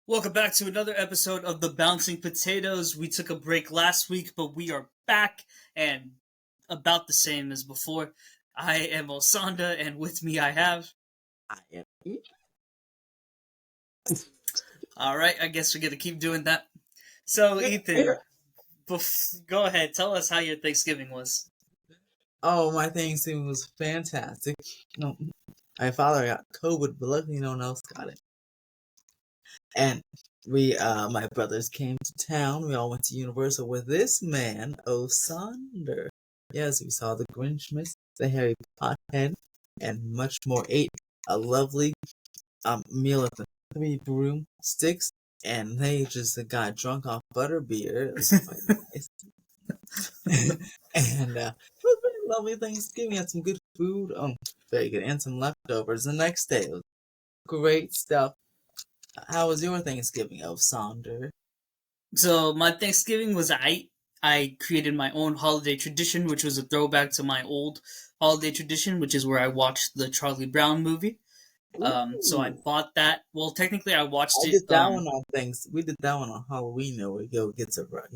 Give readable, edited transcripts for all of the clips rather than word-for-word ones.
Welcome back to another episode of the Bouncing Potatoes. We took a break last week, but we are back and about the same as before. I am Osanda, and with me I have. I am. Alright, I guess we're gonna keep doing that. So, Ethan, go ahead, tell us how your Thanksgiving was. Oh, my Thanksgiving was fantastic. No, my father got COVID, but luckily no one else got it. And my brothers came to town. We all went to Universal with this man, Osander. Yes, we saw the Grinch Miss, the Harry Pothead, and much more. Ate a lovely meal at the Three Broomsticks, and they just got drunk off butterbeer. It was quite nice. And it was a very lovely Thanksgiving. Had some good food, very good, and some leftovers the next day. It was great stuff. How was your Thanksgiving, Sonder? So, my Thanksgiving was I created my own holiday tradition, which was a throwback to my old holiday tradition, which is where I watched the Charlie Brown movie. So I bought that. Well, technically, I watched I it. did that one on We did that one on Halloween. Where he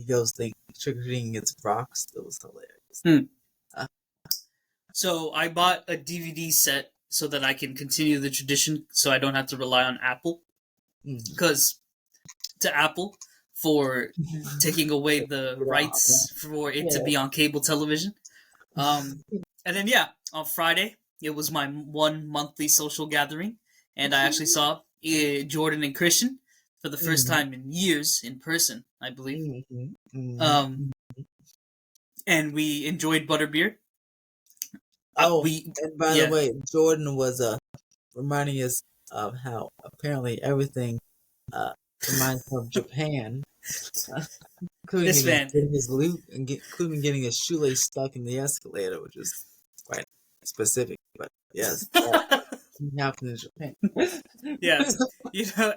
goes trick or treating, gets rocks. It was hilarious. So I bought a DVD set so that I can continue the tradition, so I don't have to rely on Apple. Because to Apple for taking away the rights for it to be on cable television. And then on Friday it was my one monthly social gathering, and I actually saw Jordan and Christian for the first time in years in person, I believe. And we enjoyed butterbeer. And by the way, Jordan was reminding us of how apparently everything reminds him of Japan. This man getting his loot and including getting his shoelace stuck in the escalator, which is quite specific. But yes, happened in Japan. Yes,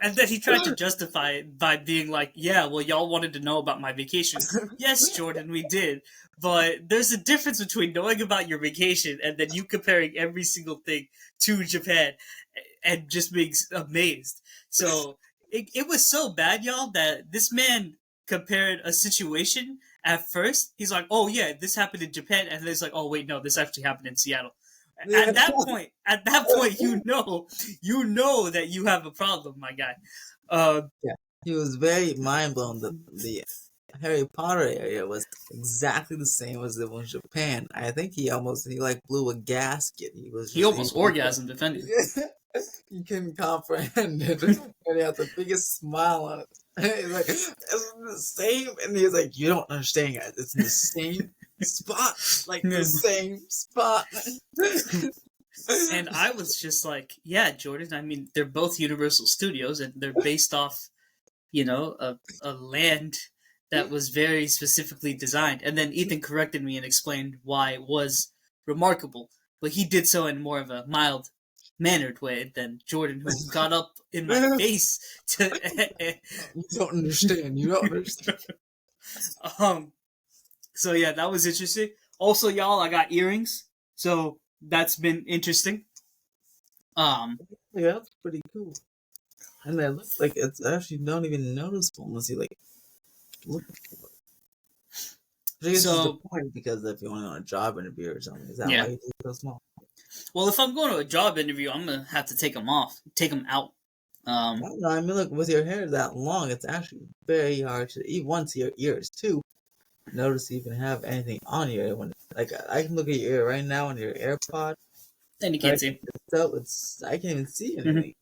and then he tried to justify it by being like, "Yeah, well, y'all wanted to know about my vacation." Yes, Jordan, we did, but there's a difference between knowing about your vacation and then you comparing every single thing to Japan and just being amazed. So it was so bad, y'all, that this man compared a situation. At first, he's like, "Oh yeah, this happened in Japan," and then he's like, "Oh wait, no, this actually happened in Seattle." At that point, you know that you have a problem, my guy. He was very mind blown that the Harry Potter area was exactly the same as it was in Japan. I think he blew a gasket. He almost orgasmed defending. He couldn't comprehend it. And he had the biggest smile on it. He's like, it's the same. And he's like, you don't understand, guys. It's in the same spot. The same spot. And I was just like, yeah, Jordan, I mean, they're both Universal Studios, and they're based off, a land that was very specifically designed. And then Ethan corrected me and explained why it was remarkable. But he did so in more of a mild-mannered way than Jordan, who got up in my face to... You don't understand. So yeah, that was interesting. Also, y'all, I got earrings, so that's been interesting. Yeah, that's pretty cool. And it looks like it's actually not even noticeable unless you look for it. I guess it's the point, because if you're only on a job interview or something, is that why you do so small? Well, if I'm going to a job interview, I'm gonna have to take them out. I mean, look, with your hair that long, it's actually very hard to even see your ears too. Notice you even have anything on your ear. I can look at your ear right now on your AirPod. And you can't see. I can't even see anything.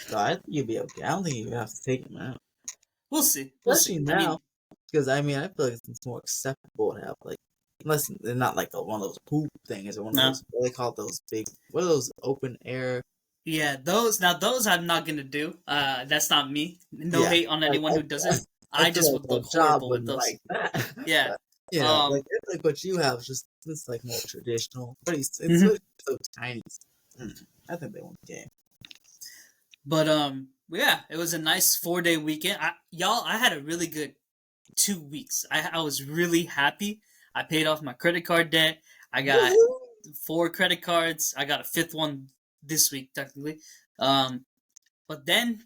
So I think you'll be okay. I don't think you have to take them out. We'll see. Especially now, because I feel like it's more acceptable to have unless they're not one of those poop things or one of those. What do they call those big? What are those open air? Yeah, those I'm not gonna do. That's not me. No hate on anyone who does it. I just would look horrible with those. Like that. Yeah. What you have is just it's more traditional. But it's so tiny. I think they want the game. But yeah, it was a nice 4-day weekend. I had a really good 2 weeks. I was really happy. I paid off my credit card debt. I got 4 credit cards. I got a 5th one this week, technically. But then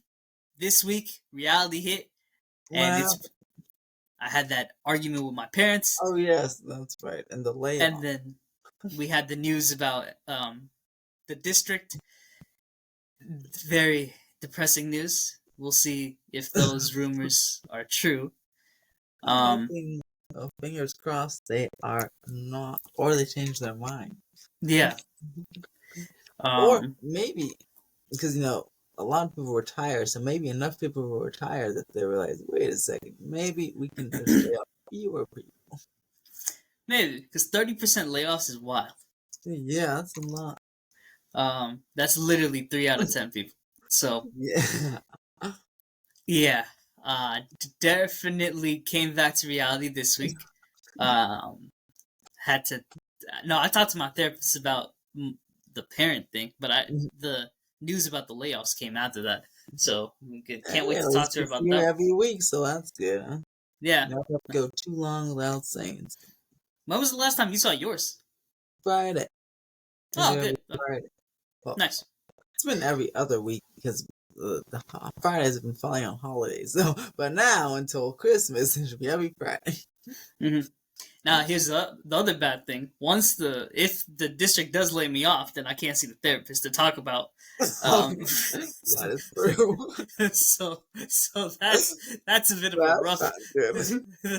this week reality hit, What and happened? I had that argument with my parents, Oh yes, that's right. And the and layoff. then we had the news about the district. Very depressing news. We'll see if those rumors are true. I'm Um, hoping, fingers crossed, they are not, or they change their mind, yeah. or Um, maybe because a lot of people retire, so maybe enough people will retire that they realize, wait a second, maybe we can just lay off fewer people. maybe because 30% layoffs is wild. Yeah, that's a lot. That's literally 3 out of 10 people. So Yeah. yeah, definitely came back to reality this week. Um, had to. No, I talked to my therapist about the parent thing, but the news about the layoffs came after that. So can't wait Hey, to at talk least to her you about see her that. every week, so that's good, huh? Yeah. You don't have to go too long without saying it's When was the last time you saw yours? Friday. I Oh, do every good. Okay. Friday. Well, Nice. it's been every other week because Fridays have been falling on holidays. So, but now until Christmas, it should be every Friday. hmm Now here's the other bad thing. If the district does lay me off, then I can't see the therapist to talk about. Um, That is true. so that's a bit of a That's rough not good.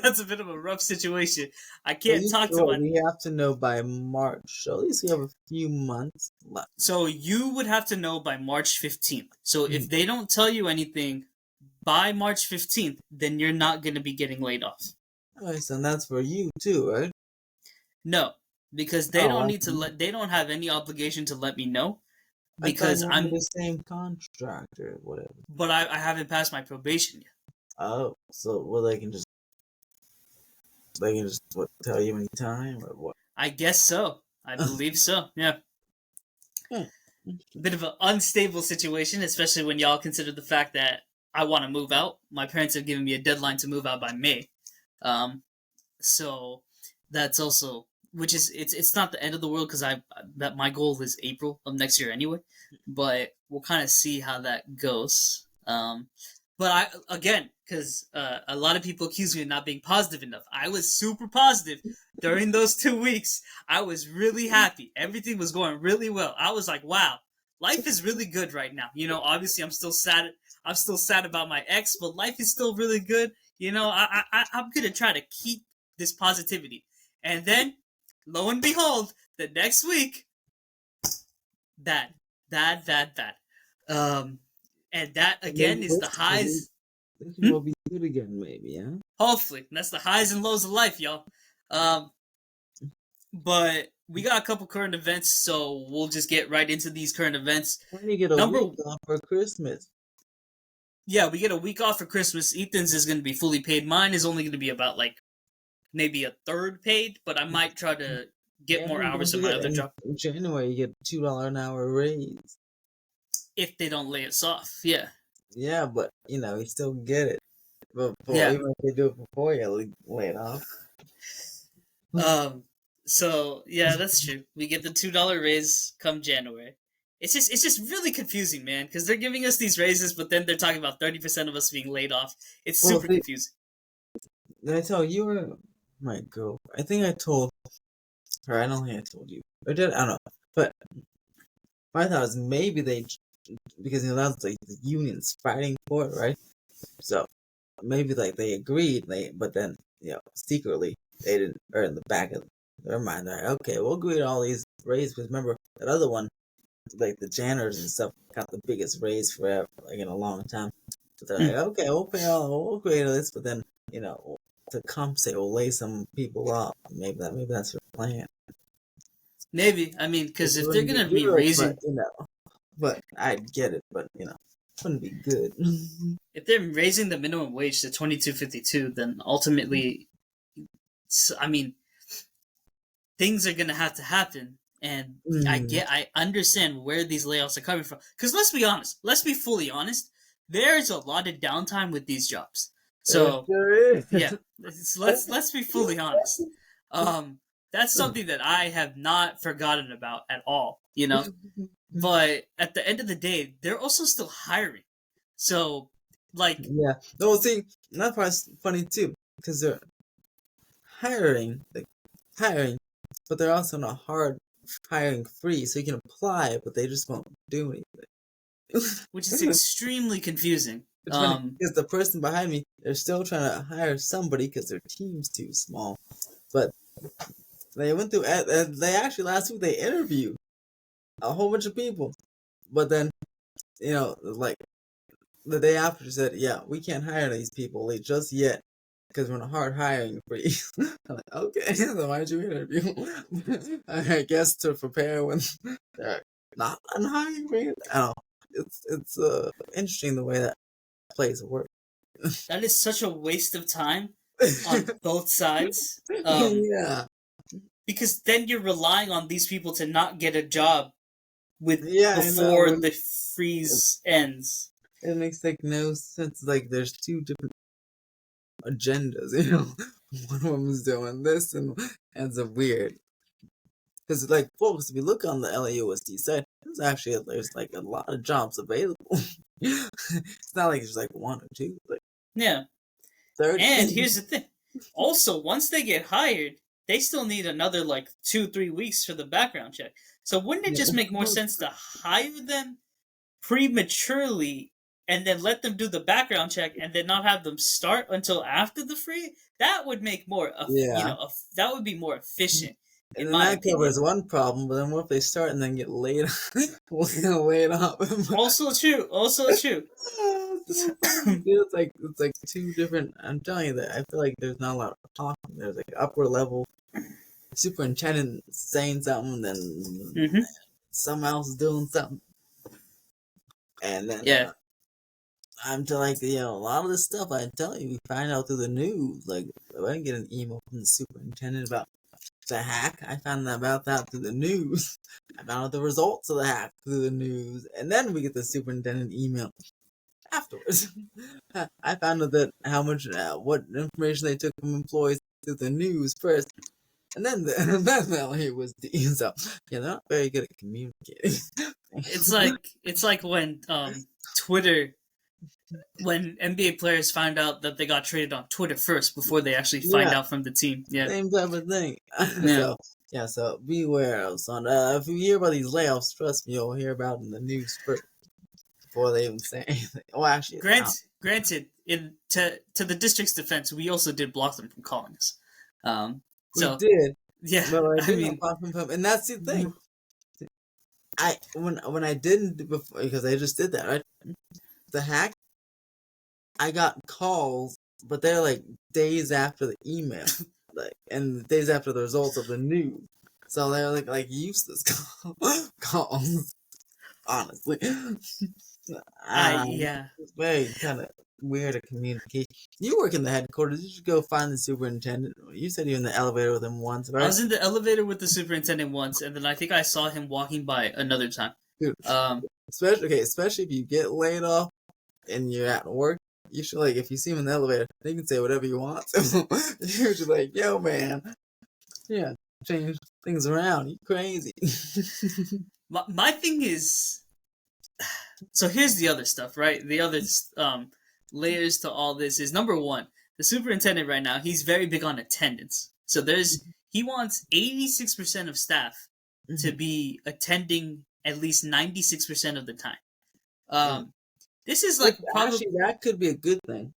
that's a bit of a rough situation. I So can't you said talk to what my. we have to know by March. So at least we have a few months left. So you would have to know by March 15th. So if Mhm. they don't tell you anything by March 15th, then you're not going to be getting laid off. Okay, so that's for you too, right? No, because they Oh, don't need to they don't have any obligation to let me know I thought because you were I'm the same contract or whatever. but I haven't passed my probation yet. Oh, so well they can just what tell you anytime or what? I guess so. I believe so. Yeah. Hmm. Bit of an unstable situation, especially when y'all consider the fact that I want to move out. My parents have given me a deadline to move out by May. Um, so that's also which is it's not the end of the world because I that my goal is April of next year anyway, but we'll kind of see how that goes. But I again because a lot of people accuse me of not being positive enough. I was super positive during those 2 weeks. I was really happy. Everything was going really well. I was like, wow, life is really good right now. Obviously I'm still sad. I'm still sad about my ex, but life is still really good. I'm gonna try to keep this positivity. And then, lo and behold, the next week, bad, bad, bad, bad. Um, and that Maybe again is the this week highs. this Hmm? will be good again, maybe, huh? Hopefully, that's the highs and lows of life, y'all. Um, but we got a couple current events, so we'll just get right into these current events. When you get a Number, week off for Christmas. yeah, we get a week off for Christmas. Ethan's is going to be fully paid. Mine is only going to be about like maybe a third paid, but I might try to get more And don't hours in my forget, other job in January you get $2 an hour raise. if they don't lay us off. Yeah. Yeah, but you still get it. Before, Yeah. even if they do it before you lay it off. Um. So yeah, that's true. We get the $2 raise come January. It's just really confusing, man, because they're giving us these raises, but then they're talking about 30% of us being laid off. It's Well, super see, confusing. did I tell you or my girl? I think I told her. I don't think I told you. Or did I don't know. But my thought is maybe they, because that's like the unions fighting for it, right? So maybe like they agreed, but then secretly they didn't, or in the back of their mind, they're like, okay, we'll agree to all these raises. Because remember that other one, like the janitors and stuff, got the biggest raise forever, like in a long time. So they're Hmm. like, okay, we'll agree to this, but then to compensate, we'll lay some people off. Maybe that's their plan. Maybe I mean It because if they're wouldn't be gonna be good, but raising but I'd get it, but it wouldn't be good. if they're raising the minimum wage to 22.52, then ultimately, I mean, things are gonna have to happen. And Mm. I understand where these layoffs are coming from. Because let's be honest, let's be fully honest. There's a lot of downtime with these jobs. It So sure is. yeah, let's be fully honest. Um, that's something that I have not forgotten about at all. But at the end of the day, they're also still hiring. So Like, Yeah. No, see, that part's funny too, because they're hiring, like hiring, but they're also not hard hiring free, so you can apply, but they just won't do anything. which is extremely confusing. It's funny because the person behind me, they're still trying to hire somebody because their team's too small. But they went through, they actually last week they interviewed a whole bunch of people, but then like the day after said, yeah, we can't hire these people like just yet because we're in a hard hiring freeze. I'm like, okay, so why'd you interview? I guess to prepare when they're not on hiring freeze. I don't know. It's interesting the way that plays work. that is such a waste of time on both sides. Yeah, Because then you're relying on these people to not get a job with yeah, I know. before the freeze ends. It makes like no sense. Like there's two different agendas, One of them is doing this and it's a weird. Because like folks, if you look on the LAUSD site, there's like a lot of jobs available. It's not like there's like one or two, like Yeah. 30. And here's the thing. Also, once they get hired, they still need another like 2-3 weeks for the background check. So wouldn't it just make more sense to hire them prematurely and then let them do the background check and then not have them start until after the free? That would make more, Yeah. that would be more efficient. And In then my that opinion. covers one problem, but then what if they start and then get laid laid off? Also true. Also true. It's like two different. I'm telling you that I feel like there's not a lot of talking. There's like upper level superintendent saying something, then Mm-hmm. someone else doing something, and then Yeah. I'm to like a lot of this stuff I tell you we find out through the news. Like I didn't get an email from the superintendent about the hack. I found out about that through the news. I found out the results of the hack through the news, and then we get the superintendent email afterwards. I found out that how much what information they took from employees through the news first, and then then the LAUSD. So yeah, they're not very good at communicating. It's like when Twitter, when NBA players find out that they got traded on Twitter first before they actually find Yeah, out from the team. Yeah. same type of thing. Yeah. So beware of son. If you hear about these layoffs, trust me, you'll hear about it in the news first before they even say anything. Oh, actually, Granted, in to the district's defense, we also did block them from calling us. we So did, yeah, but I I did mean, not pop him, and that's the thing. When I didn't before because I just did that right. The hack, I got calls, but they're like days after the email, like and days after the results of the news. So they're like useless calls, honestly. yeah. It's very kind of weird a communication. You work in the headquarters. You should go find the superintendent. You said you were in the elevator with him once, I right? was in the elevator with the superintendent once, and then I think I saw him walking by another time. Dude, especially if you get laid off and you're at work, you should like if you see him in the elevator, you can say whatever you want. You're just like, yo, man, yeah, change things around. You crazy. My thing is, so here's the other stuff, right? The other layers to all this is number one, the superintendent right now, he's very big on attendance. So he wants 86% of staff to be attending at least 96% of the time. This is like probably Actually, that could be a good thing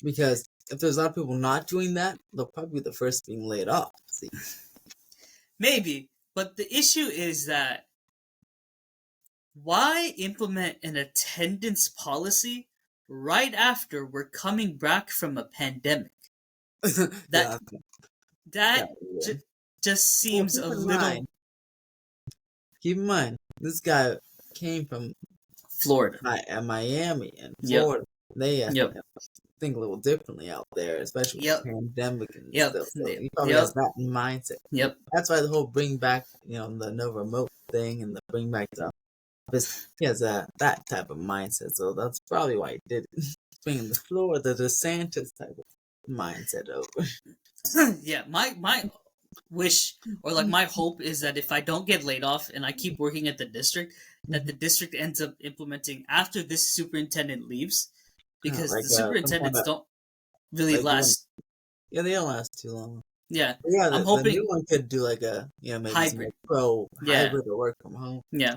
because if there's a lot of people not doing that, they'll probably be the first being laid off. See? Maybe, but the issue is that why implement an attendance policy right after we're coming back from a pandemic? That Yeah, that yeah. just seems a little Keep in mind, this guy came from Florida. Miami and Yep. Florida. They Yep. think a little differently out there, especially with Yep. the pandemic and Yep. stuff. So he probably Yep. has that in mindset. Yep. That's why the whole bring back, the no remote thing and the bring back stuff. Because he has that type of mindset. So that's probably why he did it. Bringing the Florida, the DeSantis type of mindset over. Yeah, my wish or like my hope is that if I don't get laid off and I keep working at the district, that the district ends up implementing after this superintendent leaves, because like the some kind superintendents of don't really like one. last. Yeah, they don't last too long. Yeah, But yeah, I'm the new hoping one could do like maybe some hybrid. like pro Yeah, hybrid or work from home. yeah.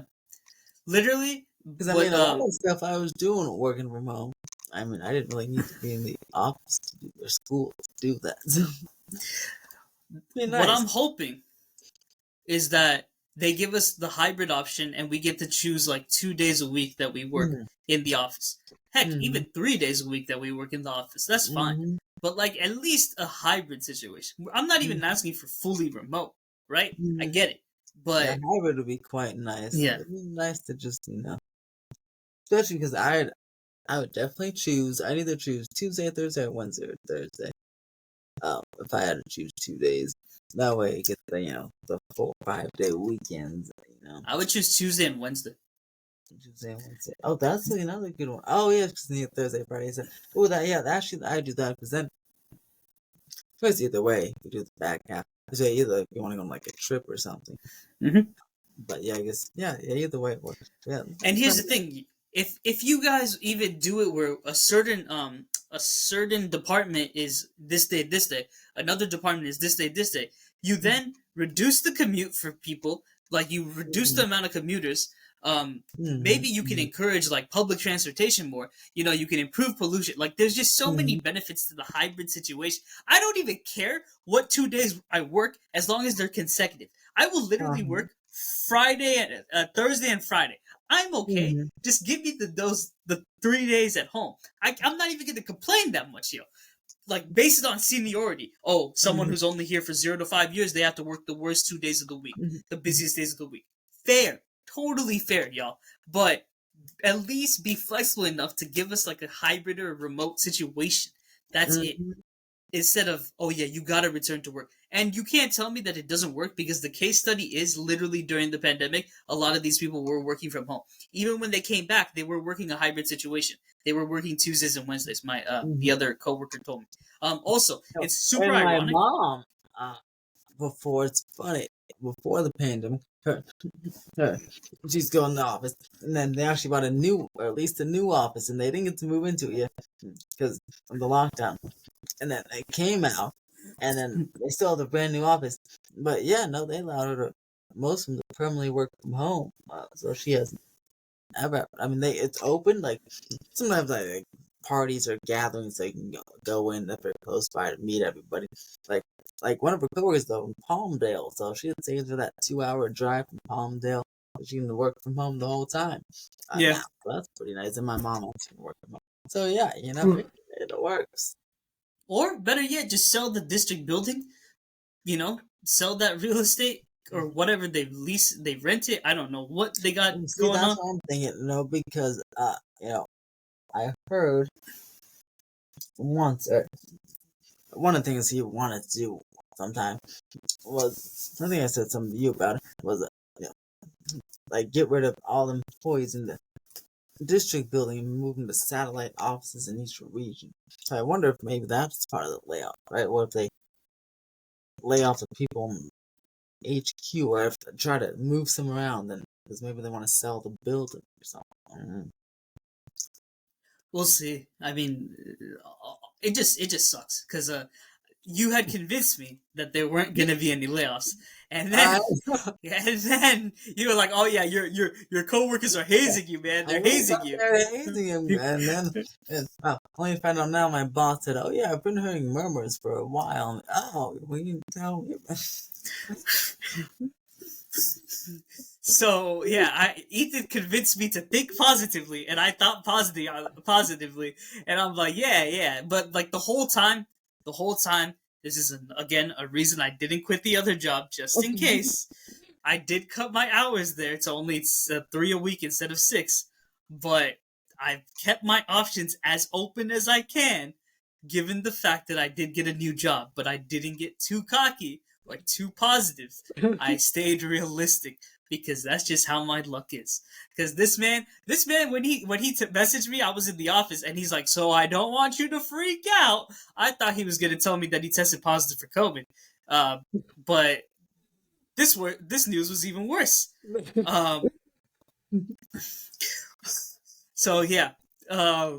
Literally, Because I what mean, a lot of stuff I was doing working from home. I mean, I didn't really need to be in the office to do or school to do that. So it'd be what nice. I'm hoping is that they give us the hybrid option and we get to choose like 2 days a week that we work Mm-hmm. in the office. Heck, Mm-hmm. even 3 days a week that we work in the office. That's fine. Mm-hmm. But like at least a hybrid situation. I'm not even asking for fully remote, right? I Mm-hmm. get it. Yeah, But hybrid would be quite nice. yeah. It'd be nice to just especially because I would definitely choose. I'd either choose Tuesday, Thursday, or Wednesday or Thursday. If I had to choose 2 days, that way you get the 4 or 5 day weekends. I would choose Tuesday and Wednesday. Tuesday and Wednesday. Oh, that's another good one. Oh yeah, because Thursday, Friday. So, oh that yeah, actually I do that because then because either way you do the back half. So either if you want to go on like a trip or something. Mm-hmm. But yeah, I guess yeah, either way it works. Yeah, And that's here's not the thing: if you guys even do it where a certain department is this day, another department is this day, you then reduce the commute for people. Like you reduce the amount of commuters. mm-hmm, Maybe you can mm-hmm, encourage like public transportation more. You can improve pollution. Like there's just so many mm-hmm. benefits to the hybrid situation. I don't even care what 2 days I work as long as they're consecutive. I will literally Uh-huh. work Friday and Thursday and Friday. I'm okay. Mm-hmm. Just give me the 3 days at home. I'm not even gonna complain that much, yo. Like based on seniority. Oh, someone Mm-hmm. who's only here for 0 to 5 years, they have to work the worst 2 days of the week, the Mm-hmm. busiest days of the week. Fair, totally fair, y'all. But at least be flexible enough to give us like a hybrid or a remote situation. That's it. Mm-hmm. Instead of, oh yeah, you gotta return to work. And you can't tell me that it doesn't work because the case study is literally during the pandemic, a lot of these people were working from home. Even when they came back, they were working a hybrid situation. They were working Tuesdays and Wednesdays. My the Mm-hmm. other coworker told me. Also, No, it's super and my ironic. mom, before it's funny, before the pandemic, her, she's going to the office, and then they actually bought a new, or at least a new office, and they didn't get to move into it yet because of the lockdown. And then they came out, and then they still have the brand new office. But yeah, no, they allowed her to most of them to permanently work from home, so she has ever. I mean, it's open. Like sometimes like parties or gatherings, they can go in if they're close by to meet everybody. Like one of her coworkers though in Palmdale, so she had saved her that 2 hour drive from Palmdale. She can work from home the whole time. Yeah. Now so that's pretty nice. And my mom also can work from home. So yeah, it works. Or better yet, just sell the district building. Sell that real estate or whatever they rent it. I don't know what they got And see, going that's on. what I'm thinking. Because I heard once. One of the things he wanted to do sometime was something I said something to you about it was like get rid of all employees in the district building and move them to satellite offices in each region. So I wonder if maybe that's part of the layout, right? What if they lay off the people in HQ, or if they try to move some around, then because maybe they want to sell the building or something. We'll see. I mean, it just sucks because you had convinced me that there weren't gonna be any layoffs, and I, then and then you were like, "Oh yeah, your coworkers are hazing you, man. I They're really hazing thought you." they were hazing him, and then only find out now my boss said, "Oh yeah, I've been hearing murmurs for a while." Oh, well, you tell me. So yeah, Ethan convinced me to think positively, and I thought positively, and I'm like, yeah, yeah. But like the whole time, this is again a reason I didn't quit the other job, just in case. I did cut my hours there to only 3 a week instead of 6, but I've kept my options as open as I can, given the fact that I did get a new job, but I didn't get too cocky or too positive. I stayed realistic because that's just how my luck is. Because this man, when he messaged me, I was in the office and he's like, "So I don't want you to freak out." I thought he was gonna tell me that he tested positive for COVID, uh, but this news was even worse. Um, so yeah, uh,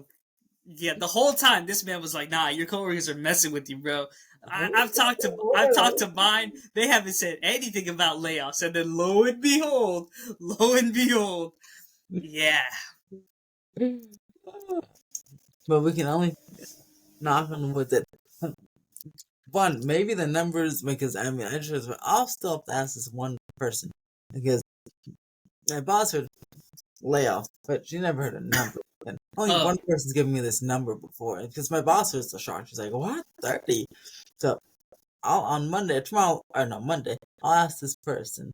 Yeah, the whole time this man was like, "Nah, your coworkers are messing with you, bro." I've talked to mine. They haven't said anything about layoffs, and then lo and behold, yeah. But we can only knock on wood that one, maybe the numbers, because I mean, I'll still have to ask this one person because my boss heard layoff, but she never heard a number. And only Oh, one person's given me this number before because my boss was so shocked. She's like, "What, 30?" So I'll on Monday, tomorrow, or no, Monday, I'll ask this person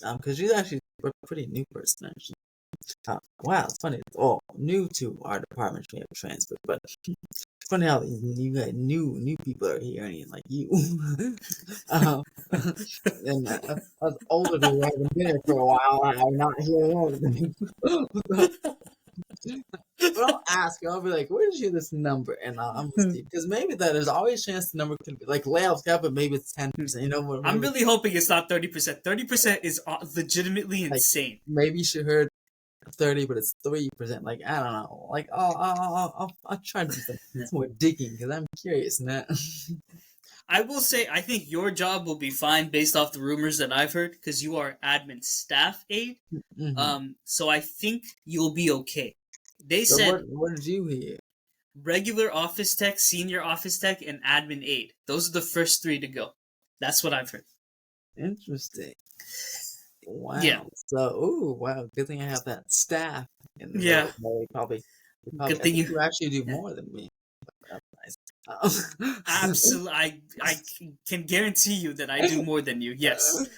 because she's actually a pretty new person actually. Wow, it's funny. Oh, new to our department, we have transferred, but it's funny how these new people are here, and like you, um, and us older people haven't been here for a while. I'm not here. But I'll ask her. I'll be like, "Where did you get this number?" And I'm gonna see because maybe there's always a chance the number could be like layoffs, yeah, but maybe it's 10%. You know, I'm maybe really hoping it's not 30%. 30% is legitimately like insane. maybe she heard 30, but it's 3%. Like I don't know. Like I'll try to do some more digging because I'm curious now. I will say, I think your job will be fine based off the rumors that I've heard because you are admin staff aide. Hmm. So I think you'll be okay. They So said what did you hear? regular office tech, senior office tech, and admin aide. Those are the first three to go. That's what I've heard. Interesting. Yeah, Wow. So, ooh, wow. Good thing I have that staff in the yeah. room. They probably. Good I thing think you. you actually do Yeah. more than me. That's nice. Absolutely, I can guarantee you that I do more than you. Yes. Look,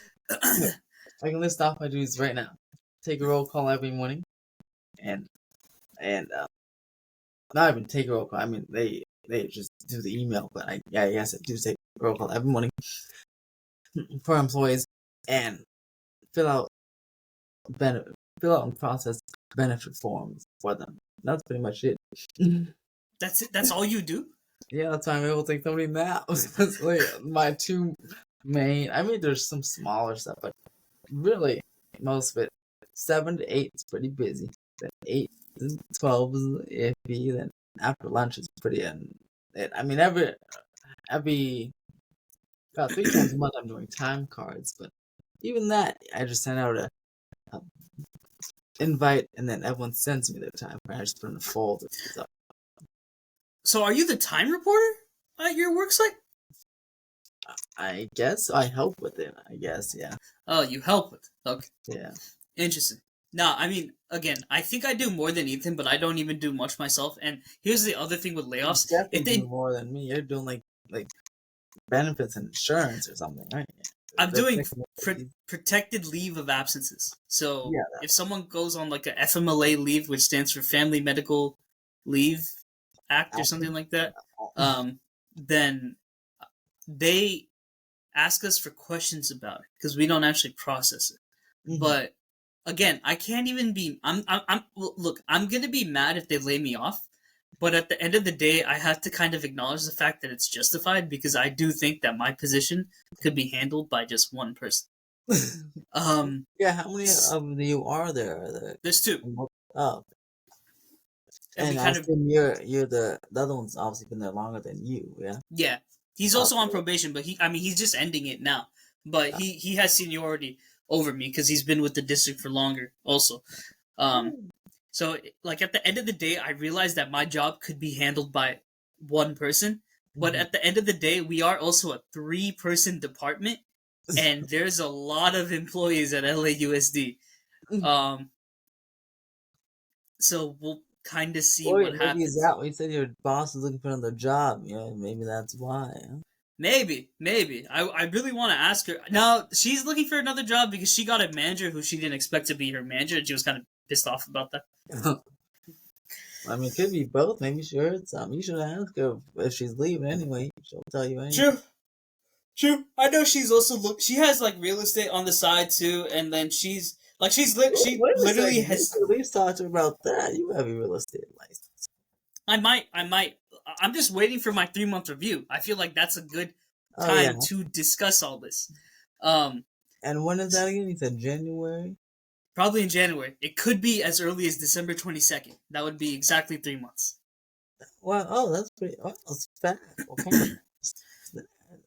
I can list off my duties right now. Take a roll call every morning, and and not even take a roll call. I mean, they just do the email, but I guess I do take a roll call every morning for employees and fill out benefit, fill out and process benefit forms for them. That's pretty much it. That's it. That's all you do. Yeah, that's why I'm able to take so many naps. That's like my two main. I mean, there's some smaller stuff, but really, most of it, 7 to 8 is pretty busy. Then 8 to 12 is iffy. Then after lunch is pretty. I mean, every about 3 times a month I'm doing time cards, but even that I just send out a invite, and then everyone sends me their time card. I just put in a folder. So So, are you the time reporter at your work site? I guess I help with it. I guess, yeah, Oh, you help with. Okay, yeah. interesting. No, I mean, again, I think I do more than Ethan, but I don't even do much myself. And here's the other thing with You layoffs: if definitely do they, more than me. You're doing like benefits and insurance or something, right? I'm That's doing like protected leave of absences. So yeah, if someone goes on like a FMLA leave, which stands for Family Medical Leave Act or something like that, then they ask us for questions about it because we don't actually process it. mm-hmm. But again, I can't even be. Look. I'm gonna be mad if they lay me off. But at the end of the day, I have to kind of acknowledge the fact that it's justified because I do think that my position could be handled by just one person. Um, Yeah. How many of you are there? there's two, Oh, and we and I kind of assume you're the other one's obviously been there longer than you, yeah. yeah. He's Oh, also on probation, but I mean, he's just ending it now. But he has seniority over me because he's been with the district for longer, also. Um, So, like at the end of the day, I realized that my job could be handled by one person. But mm-hmm. at the end of the day, we are also a three-person department, and there's a lot of employees at LAUSD. Um, so we'll kind of see Wait, what maybe is happens. that what you said? Your boss is looking for another job. Yeah, maybe that's why. Huh? Maybe. I really want to ask her. No, she's looking for another job because she got a manager who she didn't expect to be her manager, and she was kind of pissed off about that. I mean, it could be both. Maybe she heard something. You should ask her if she's leaving anyway. She'll tell you anything. True. True. I know she's also she has like real estate on the side too, and then she Wait a literally second. You has. could at least talk to her about that. You have a real estate license. I might. I'm just waiting for my 3 month review. I feel like that's a good Oh yeah. time to discuss all this. Um, And when is that again? You said January. Probably in January. It could be as early as December 22nd. That would be exactly 3 months. Wow. Oh, that's pretty. Oh, that's fast. What kind of?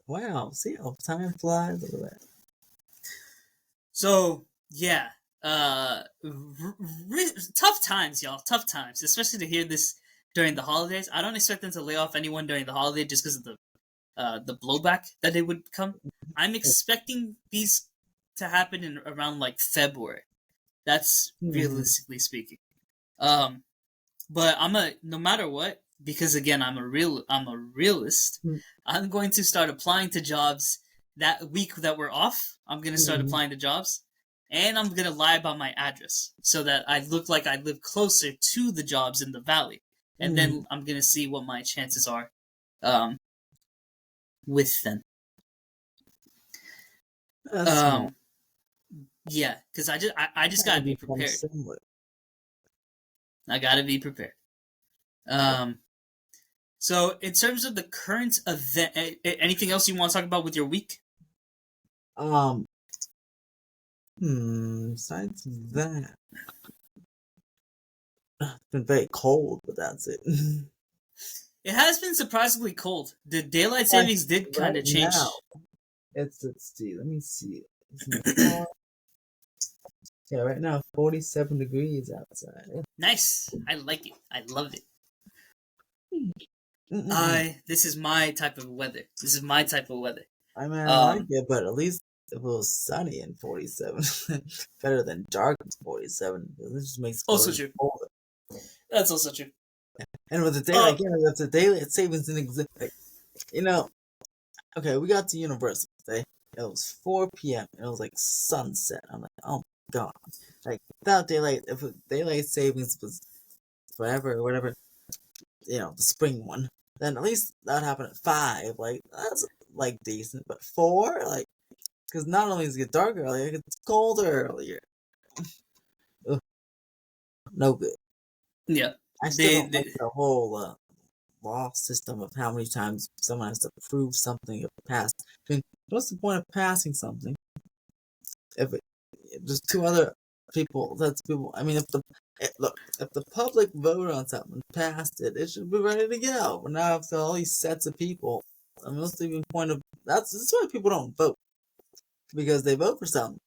Wow. See how time flies. Look at that. So yeah, tough times, y'all. Tough times, especially to hear this during the holidays. I don't expect them to lay off anyone during the holiday just because of the blowback that it would come. I'm expecting these to happen in around like February. That's Hmm. realistically speaking. Um, but no matter what, because again I'm a realist. I'm going to start applying to jobs that week that we're off. I'm gonna start Hmm. applying to jobs, and I'm gonna lie about my address so that I look like I live closer to the jobs in the valley, and Hmm. then I'm gonna see what my chances are, um, with them. That's smart. Um, yeah, because I just Trying to gotta be become prepared. similar. I gotta be prepared. Um, so in terms of the current event, anything else you want to talk about with your week? Um. Besides that, it's been very cold, but that's it. It has been surprisingly cold. The daylight Like savings did kind right of now, change. let's see. Let me see. It's in the car. Yeah, right now 47 degrees outside. Nice. I like it. I love it. Mm-mm-mm. I This is my type of weather. This is my type of weather. I mean, I like Um, it, but at least if it was sunny in 47, better than dark in 47. This just makes also clothes true. colder. That's also true. And with the daylight, Uh, again, if the daylight savings didn't exist, like, you know, okay, we got to Universal today. It was 4 p.m. and it was like sunset. I'm like, oh my god. Like, without daylight, if daylight savings was forever or whatever, the spring one, then at least that happened at 5. Like, that's like decent. But 4, like, because not only does it get dark earlier, it gets colder earlier. Ugh, no good. yeah. I still They, don't like they the whole law system of how many times someone has to prove something if passed. I mean, what's the point of passing something if there's two other people? That's people. I mean, look, if the public voted on something, passed it, it should be ready to go. But now, if all these sets of people, I mean, what's the even point of that's why people don't vote because they vote for something.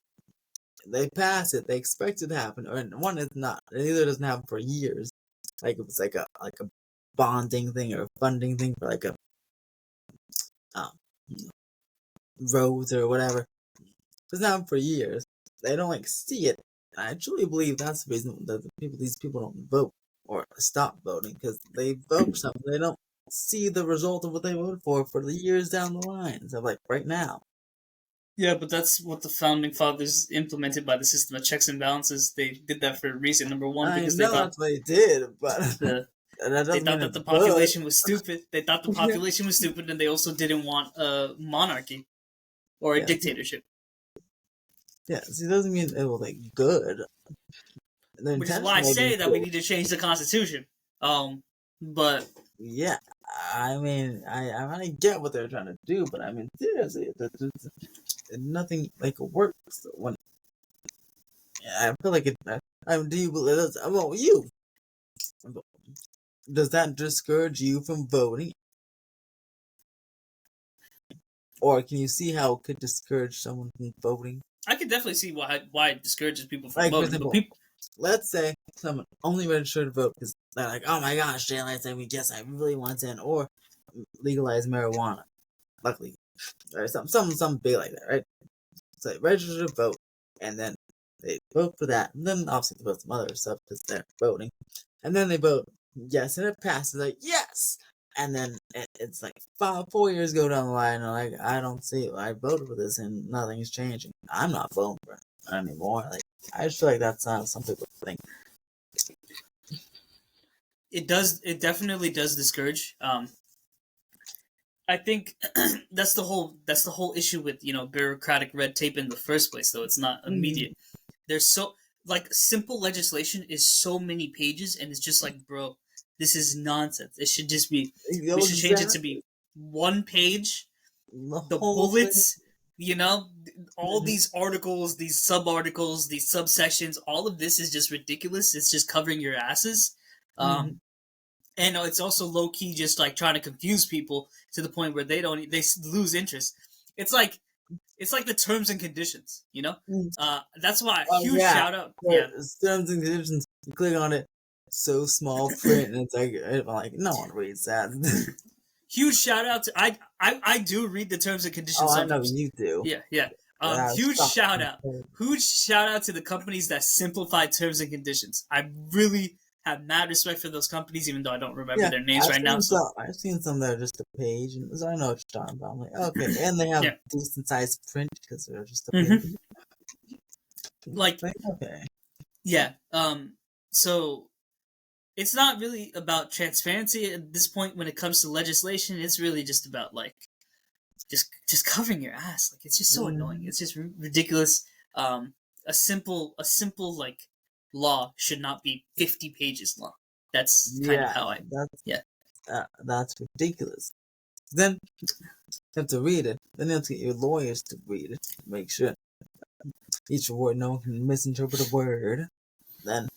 They pass it. They expect it to happen, or one is not. It either doesn't happen for years, like it was like a bonding thing or a funding thing for like a um, roads or whatever. It doesn't happen for years. They don't like see it. And I truly believe that's the reason that these people don't vote or stop voting because they vote for something. They don't see the result of what they voted for the years down the line. So like right now. Yeah, but that's what the founding fathers implemented by the system of checks and balances. They did that for a reason. Number one, I because know that's what they did, but the that they doesn't mean thought that it's the good. population was stupid. They thought the population was stupid, and they also didn't want a monarchy or a Yeah, dictatorship. yeah. See, it doesn't mean it was like good. The Which is why intention I may be say that we good. need to change the constitution. But Yeah, I mean, I get what they're trying to do, but I mean, seriously, nothing like works when I feel like it. I mean, do you believe this? Well, you does that discourage you from voting, or can you see how it could discourage someone from voting? I can definitely see why it discourages people from Like, for voting. But example, people, let's say someone only registered to vote because they're like, "Oh my gosh, daylight saving, yes, I really want in," or legalize marijuana, luckily, or some big like that, right? So they register to vote, and then they vote for that, and then obviously they vote some other stuff because they're voting, and then they vote yes, and it passes like yes, and then it's like 4 years go down the line, and like I don't see it. I voted for this, and nothing's changing. I'm not voting for it anymore. Like I just feel like that's how some people think. it definitely does discourage. I think that's the whole issue with bureaucratic red tape in the first place. Though it's not Mm-hmm. immediate. There's so like simple legislation is so many pages, and it's just like, bro, this is nonsense. It should just be You we know should change it to exactly be one page. the The whole thing. bullets, you know, all Mm-hmm. these articles, these sub articles, these subsections. All of this is just ridiculous. It's just covering your asses. Mm-hmm. Um, and it's also low key just like trying to confuse people to the point where they lose interest. It's like the terms and conditions, you know. Mm. That's why Oh huge yeah, shout out, but yeah, terms and conditions. You click on it, so small print, and it's like I'm like no one reads that. huge shout out to I do read the terms and Oh, conditions I know sometimes. you do. Yeah, yeah. That's Huge shout shocking. out, huge shout out to the companies that simplify terms and conditions. I really have mad respect for those companies, even though I don't remember Yeah, their names right now. So I've seen some that are just a page, and so I know what you're talking about. I'm like, okay, and they have yeah, decent sized print because they're just a page. hmm like Like, okay. yeah. So it's not really about transparency at this point when it comes to legislation. It's really just about like just covering your ass. Like it's just so annoying. Mhm. It's just ridiculous. A simple like law should not be 50 pages long. That's kind of Yeah, how I yeah. that's ridiculous. Then you have to read it. Then you have to get your lawyers to read it. Make sure each word no one can misinterpret a word. Then,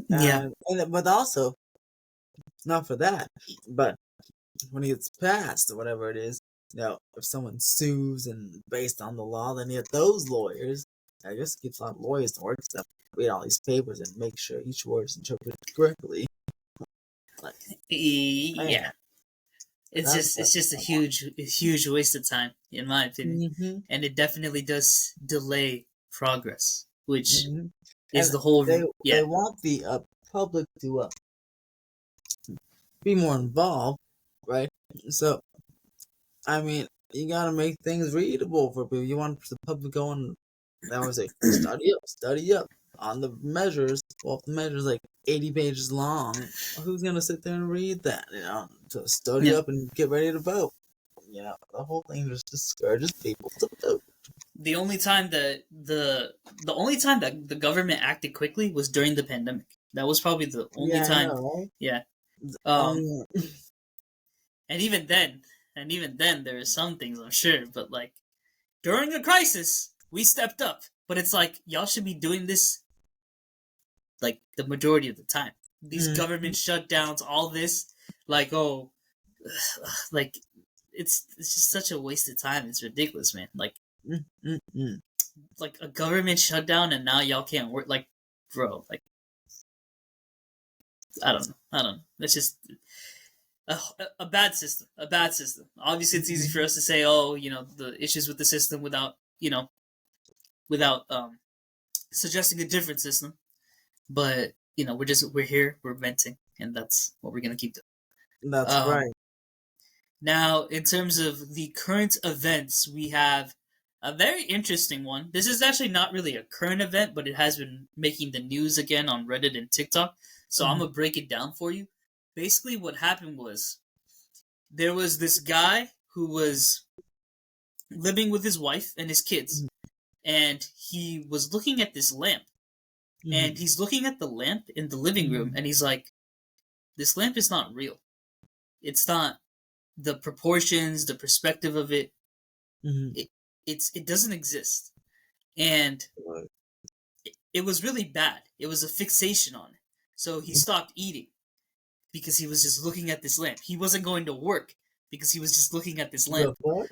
Yeah. but also not for that, but when it gets passed or whatever it is, if someone sues and based on the law, then you have those lawyers. I guess it keeps a lot of lawyers to work stuff, read all these papers and make sure each word is interpreted correctly. Like, Yeah. man, It's just a huge waste of time, in my opinion. Mm-hmm. And it definitely does delay progress, which Mm-hmm. is And the whole they want the public to be more involved, right? So, I mean, you gotta make things readable for people. You want the public going. That was like study up on the measures. Well, if the measure's like 80 pages long, who's gonna sit there and read that? To study yeah. up and get ready to vote. The whole thing just discourages people to vote. The only time that the government acted quickly was during the pandemic. That was probably the only Yeah, I time. know, right? Yeah. Only Um and even then there are some things I'm sure, but like during a crisis, we stepped up. But it's like y'all should be doing this like the majority of the time. These mm, government shutdowns, all this, like like it's just such a waste of time. It's ridiculous, man. mm, mm, mm. Like a government shutdown, and now y'all can't work. Like, bro, like I don't know. That's just a bad system. A bad system. Obviously, it's easy for us to say, oh, the issues with the system without suggesting a different system. But we're here, we're venting, and that's what we're gonna keep doing. That's right. Now, in terms of the current events, we have a very interesting one. This is actually not really a current event, but it has been making the news again on Reddit and TikTok. So I'm gonna break it down for you. Basically, what happened was there was this guy who was living with his wife and his kids, and he was looking at this lamp. And he's looking at the lamp in the living room, and he's like, "This lamp is not real. It's not the proportions, the perspective of it. It doesn't exist." And it was really bad. It was a fixation on it. So he stopped eating because he was just looking at this lamp. He wasn't going to work because he was just looking at this lamp. What?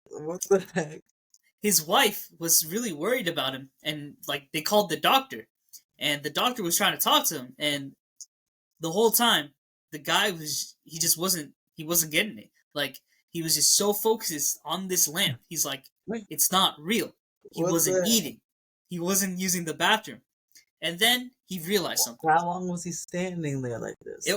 What the heck? His wife was really worried about him, and like they called the doctor, and the doctor was trying to talk to him, and the whole time the guy wasn't getting it. Like he was just so focused on this lamp. He's like, it's not real. He wasn't eating. He wasn't using the bathroom. And then he realized something. How long was he standing there like this?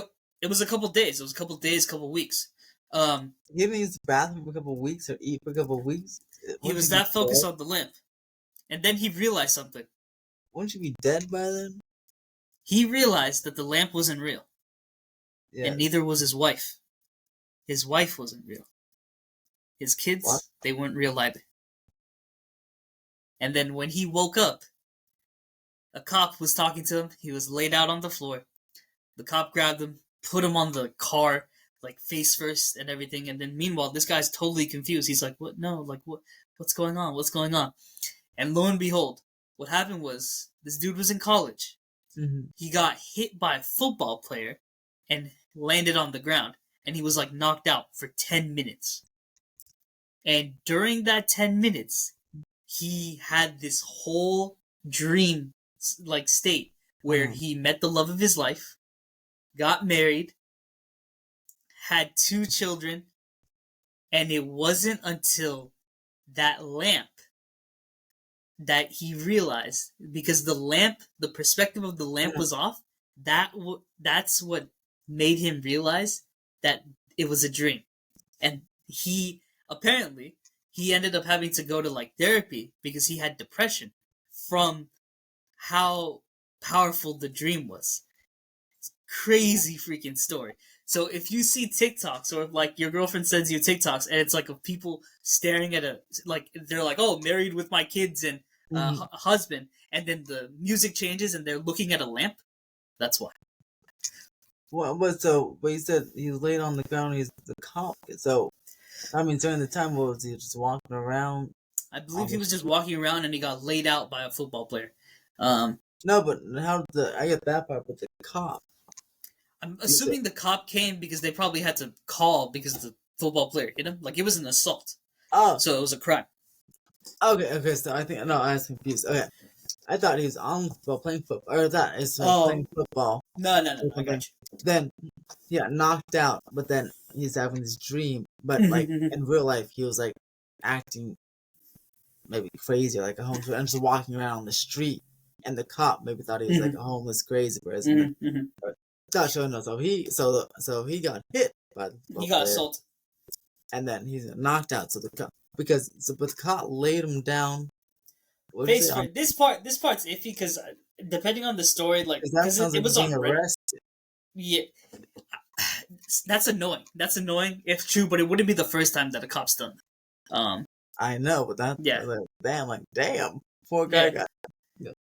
It was a couple days. It was a couple days, couple weeks. He didn't use the bathroom for a couple of weeks or eat for a couple of weeks. He was that focused on the lamp. And then he realized something. Wouldn't you be dead by then? He realized that the lamp wasn't real. Yeah. And neither was his wife. His wife wasn't real. His kids, they weren't real either. And then when he woke up, a cop was talking to him. He was laid out on the floor. The cop grabbed him, put him on the car, like face first and everything. And then meanwhile, this guy's totally confused. He's like, "What? No, like what's going on? What's going on?" And lo and behold, what happened was this dude was in college. He got hit by a football player and landed on the ground, and he was like knocked out for 10 minutes. And during that 10 minutes, he had this whole dream like state where he met the love of his life, got married, had 2 children, and it wasn't until that lamp that he realized, because the perspective of the lamp was off, that's what made him realize that it was a dream. And he apparently he ended up having to go to like therapy because he had depression from how powerful the dream was. It's crazy freaking story. So if you see TikToks, or if like your girlfriend sends you TikToks and it's like of people staring at they're like, oh, married with my kids and husband, and then the music changes and they're looking at a lamp, that's why. Well, but you said he was laid on the ground. He's the cop. So, I mean, during the time, what was he just walking around? I believe he was just walking around and he got laid out by a football player. No, but how did I get that part? But the cop. I'm assuming the cop came because they probably had to call because the football player hit him. Like, it was an assault. Oh. So it was a crime. Okay, so I think, no, I was confused. Okay. I thought he was on football, playing football, or that is playing football. No, I got you. Then, yeah, knocked out, but then he's having this dream. But, like, in real life, he was, like, acting maybe crazy, like a homeless, and just walking around the street. And the cop maybe thought he was, like, a homeless, crazy person. Not sure, no. So he got hit by the football He got player, assaulted. and then he's knocked out. So the cop, but the cop laid him down. This part's iffy because depending on the story, like, because it was on arrested. Yeah, that's annoying. That's annoying if true, but it wouldn't be the first time that a cop's done that. I know, but damn, poor guy got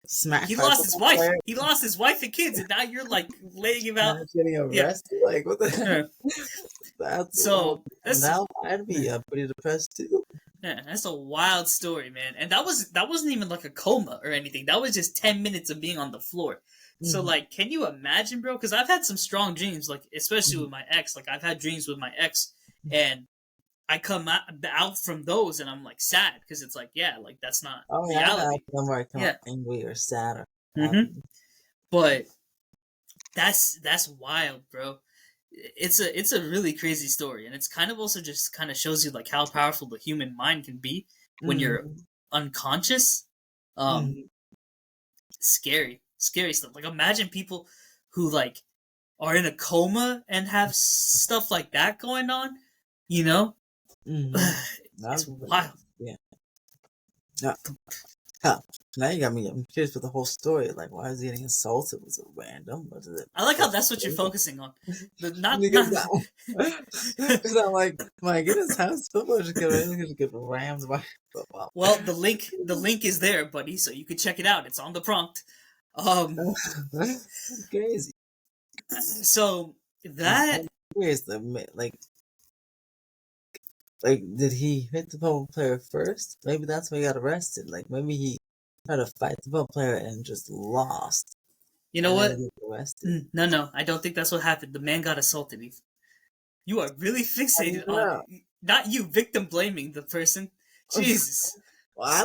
smacked. He lost his wife. He lost his wife and kids, and now you're like laying him out. Getting arrested, like what the? Now I'd be pretty depressed too. Yeah, that's a wild story, man. And that wasn't even like a coma or anything. That was just 10 minutes of being on the floor. So, like, can you imagine, bro? Because I've had some strong dreams, like, especially with my ex. Like, I've had dreams with my ex, and I come out from those, and I'm, like, sad. Because it's like, yeah, like, that's not reality. I come angry or sad. But that's wild, bro. It's a really crazy story, and it's kind of also just kind of shows you, like, how powerful the human mind can be when you're unconscious. Scary stuff. Like, imagine people who, like, are in a coma and have stuff like that going on, you know? It's wild. Yeah. Now you got me. I'm curious for the whole story. Like, why is he getting assaulted? Was it random? I like how that's what you're focusing on. Because I'm like, my goodness, how's football just get rammed by football? Well, the link is there, buddy, so you can check it out. It's on the prompt. That's crazy. So that where's the like did he hit the football player first? Maybe that's why he got arrested. Like maybe he tried to fight the football player and just lost. You know what? No, I don't think that's what happened. The man got assaulted. You are really fixated on not you victim blaming the person. Jesus. Well, I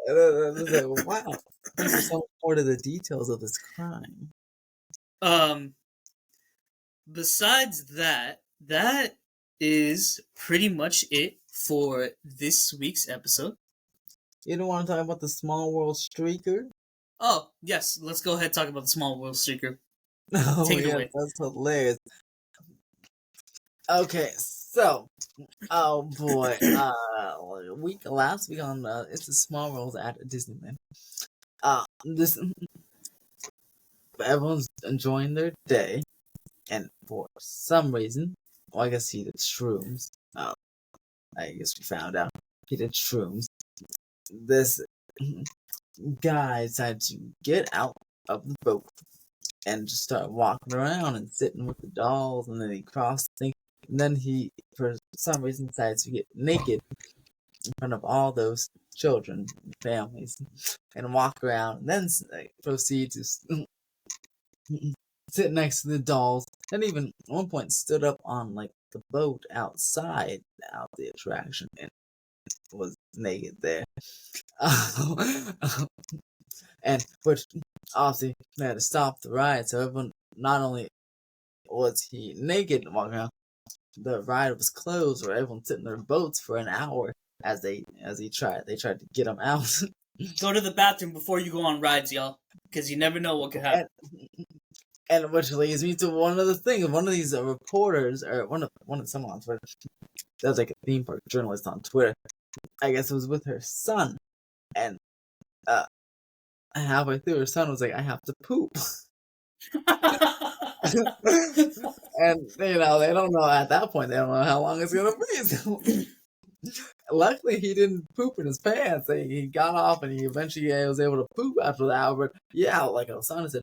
don't know. Wow. Thank you so much to the details of this crime. Besides that is pretty much it for this week's episode. You don't want to talk about the Small World Streaker? Oh, yes. Let's go ahead and talk about the Small World Streaker. Take it away. That's hilarious. Okay, so, oh boy, last week on It's a Small World at Disneyland. Everyone's enjoying their day, and for some reason, well, I guess he did shrooms. I guess we found out he did shrooms. This guy decided to get out of the boat and just start walking around and sitting with the dolls, and then he crossed the thing, and then he, for some reason, decided to get naked in front of all those children and families and walk around, and then proceed to sitting next to the dolls, and even at one point stood up on like the boat outside out the attraction and was naked there. And which obviously they had to stop the ride, so everyone not only was he naked walking around, the ride was closed, or everyone sitting in their boats for an hour as they tried to get him out. Go to the bathroom before you go on rides, y'all, because you never know what could happen. And which leads me to one other thing. One of these reporters, or one of someone on Twitter, that was like a theme park journalist on Twitter. I guess it was with her son, and halfway through, her son was like, "I have to poop," and they don't know at that point. They don't know how long it's gonna be. So, luckily, he didn't poop in his pants. He got off, and he eventually was able to poop after the hour. But yeah, like Osana said,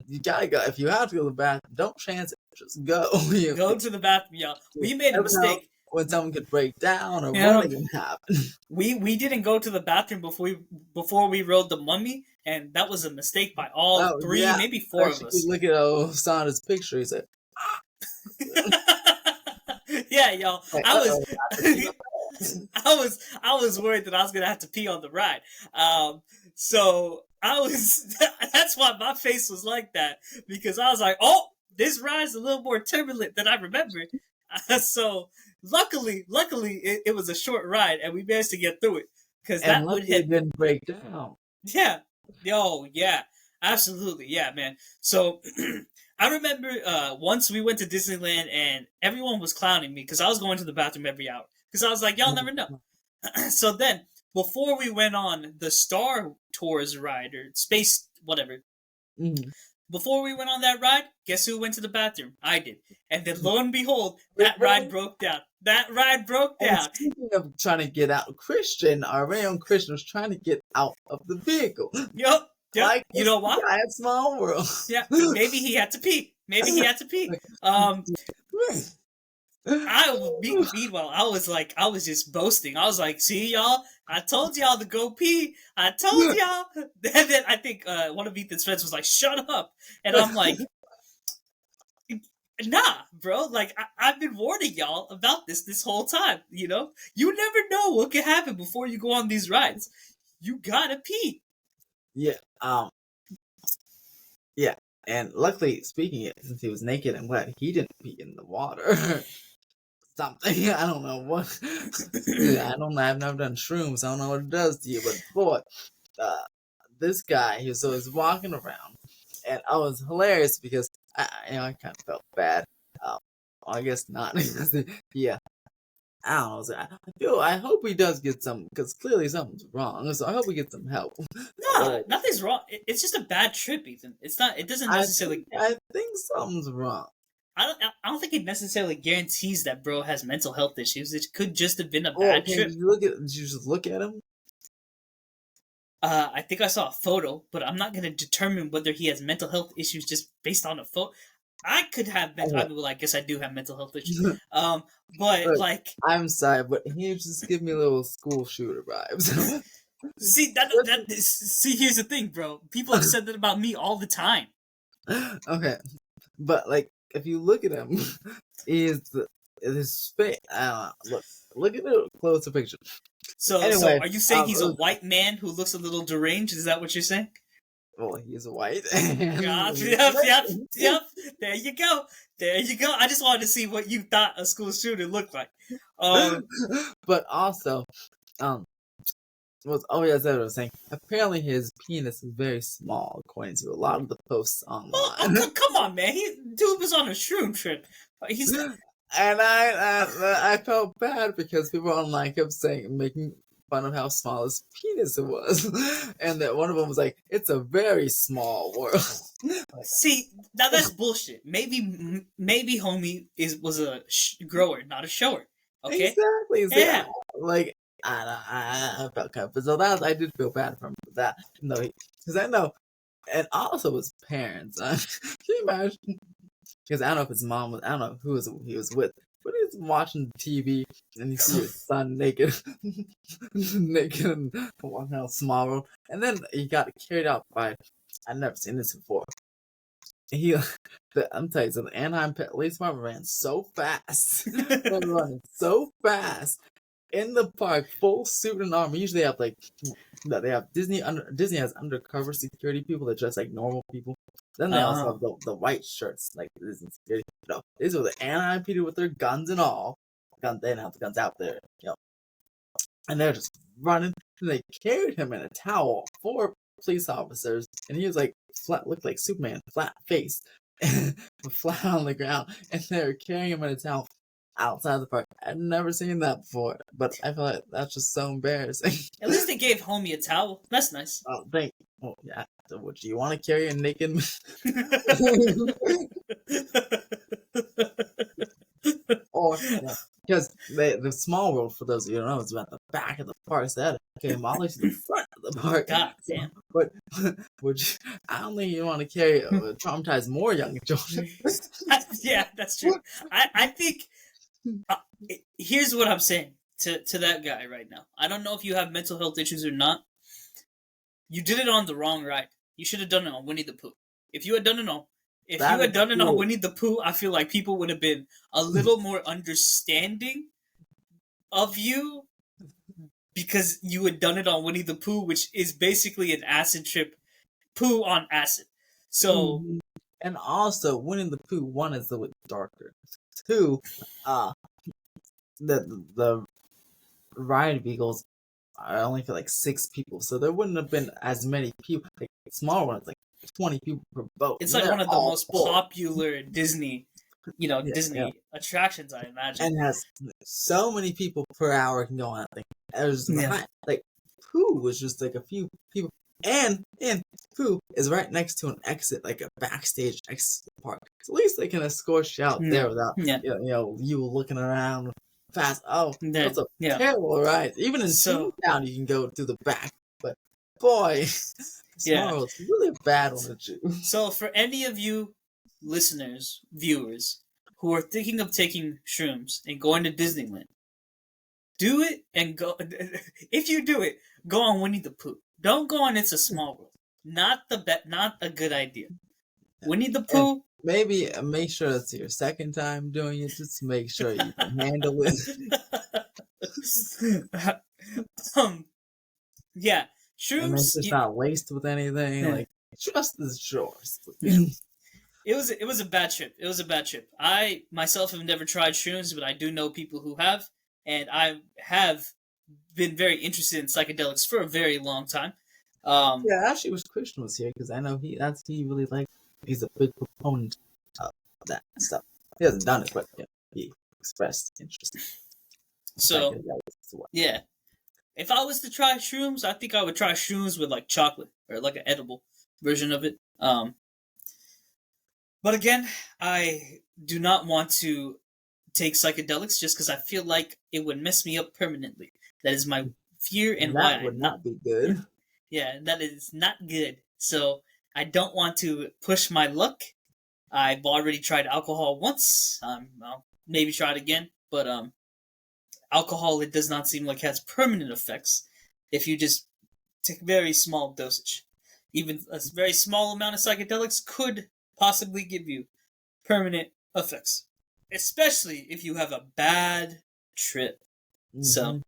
you gotta go. If you have to go to the bathroom, don't chance it. Just go. Go to the bathroom, y'all. We made a mistake. When someone could break down or what can happen. We didn't go to the bathroom before we rode the Mummy, and that was a mistake by all three, maybe four of us. Look at Osana's picture. He's like, yeah, y'all. I was worried that I was gonna have to pee on the ride. So I was. That's why my face was like that, because I was like, "Oh, this ride's a little more turbulent than I remembered." So luckily, it was a short ride, and we managed to get through it, because that would hit. Didn't break down. Yeah. Oh, yeah. Absolutely. Yeah, man. So I remember once we went to Disneyland, and everyone was clowning me because I was going to the bathroom every hour. Because I was like, y'all never know. So then, before we went on the Star Tours ride, or Space, whatever, before we went on that ride, guess who went to the bathroom? I did. And then lo and behold, that ride broke down. And speaking of trying to get out, our very own Christian was trying to get out of the vehicle. Yep. Like, you know what? I had Small World. Yeah, maybe he had to pee. Meanwhile, I was just boasting. I was like, see, y'all, I told y'all to go pee. I told y'all. And then I think one of Ethan's friends was like, shut up. And I'm like, nah, bro. Like, I've been warning y'all about this whole time, you know? You never know what can happen before you go on these rides. You gotta pee. Yeah. Yeah. And luckily, speaking it, since he was naked and wet, he didn't pee in the water. Something. I don't know what. I've never done shrooms. I don't know what it does to you, but boy, this guy, he was walking around, and I was hilarious because I kind of felt bad. I guess not. Yeah. I don't know. I hope he does get some, because clearly something's wrong. So I hope he gets some help. No, nothing's wrong. It's just a bad trip, Ethan. It's not. It doesn't necessarily. I think something's wrong. I don't think it necessarily guarantees that bro has mental health issues. It could just have been a bad trip. Did you just look at him? I think I saw a photo, but I'm not going to determine whether he has mental health issues just based on a photo. I could have mental. I guess I do have mental health issues. But look, like, I'm sorry, but he just give me a little school shooter vibes. See, here's the thing, bro. People have said that about me all the time. Okay, but like, if you look at him, his face. I don't know. Look at the closer picture. So, anyway, so are you saying he's a white man who looks a little deranged? Is that what you're saying? Well, he's white. Yep. There you go. I just wanted to see what you thought a school shooter looked like. But also, as I was saying, apparently his penis is very small, according to a lot of the posts online. Come on, man. Dude was on a shroom trip. And I felt bad because people online kept making fun of how small his penis was, and that one of them was like, "It's a very small world." See, now that's bullshit. Maybe homie was a grower, not a shower. Okay, exactly. So yeah. Like I felt kind of, so that I did feel bad for him for that. No, because I know, and also his parents. Can you imagine? Because I don't know if his mom was, I don't know who he was with, but he's watching TV and he sees his son naked, and walking out Small World, and then he got carried out by, I've never seen this before, he, I'm telling you, so the Anaheim Police Department ran so fast. They're running so fast in the park, full suit and armor. Usually they have like that. They have Disney has undercover security people that dress like normal people. Then they also have the white shirts like Disney security. No, these were the Anaheim people with their guns and all. They didn't have the guns out there, and they're just running. And they carried him in a towel. 4 police officers, and he was like looked like Superman, flat face, flat on the ground, and they were carrying him in a towel outside the park. I'd never seen that before, but I feel like that's just so embarrassing. At least they gave homie a towel. That's nice. Oh, thank you. Oh, yeah. So, would you want to carry a naked? Or because the small world, for those of you who don't know, is at the back of the park. So that came all the way to the front of the park. God damn. But would you? I don't think you want to carry traumatize more young children. Yeah, that's true. I think here's what I'm saying to that guy right now. I don't know if you have mental health issues or not. You did it on the wrong ride. You should have done it on Winnie the Pooh. If you had done it on Winnie the Pooh, I feel like people would have been a little more understanding of you because you had done it on Winnie the Pooh, which is basically an acid trip, Pooh on acid. So, and also Winnie the Pooh 1 is a little darker. 2, the ride vehicles are only for like 6 people, so there wouldn't have been as many people. Like small ones, like 20 people per boat. It's like one of the most popular Disney, Disney attractions, I imagine. And has so many people per hour can go on that thing. There's like Pooh was just like a few people, and Pooh is right next to an exit, like a backstage exit to the park. So at least they can escort you out there without you looking around fast. Oh, that's a terrible ride. Even in Toontown, you can go to the back, but boy. It's really a bad one to choose. So for any of you listeners, viewers, who are thinking of taking shrooms and going to Disneyland, do it and go. If you do it, go on Winnie the Pooh. Don't go on It's a Small World. Not a good idea. Winnie the Pooh. And maybe make sure it's your second time doing it, just to make sure you can handle it. Yeah. Shrooms, and it's just not laced with anything. Like, trust the shores. It was a bad trip. It was a bad trip. I myself have never tried shrooms, but I do know people who have, and I have been very interested in psychedelics for a very long time. Actually, wish Christian was here because I know he really likes. He's a big proponent of that stuff. He hasn't done it, but he expressed interest. So yeah. If I was to try shrooms, I think I would try shrooms with like chocolate or like an edible version of it. But again, I do not want to take psychedelics just because I feel like it would mess me up permanently. That is my fear and why that would not be good. Yeah, that is not good. So I don't want to push my luck. I've already tried alcohol once. I'll maybe try it again, but alcohol, it does not seem like has permanent effects if you just take very small dosage. Even a very small amount of psychedelics could possibly give you permanent effects, especially if you have a bad trip. So,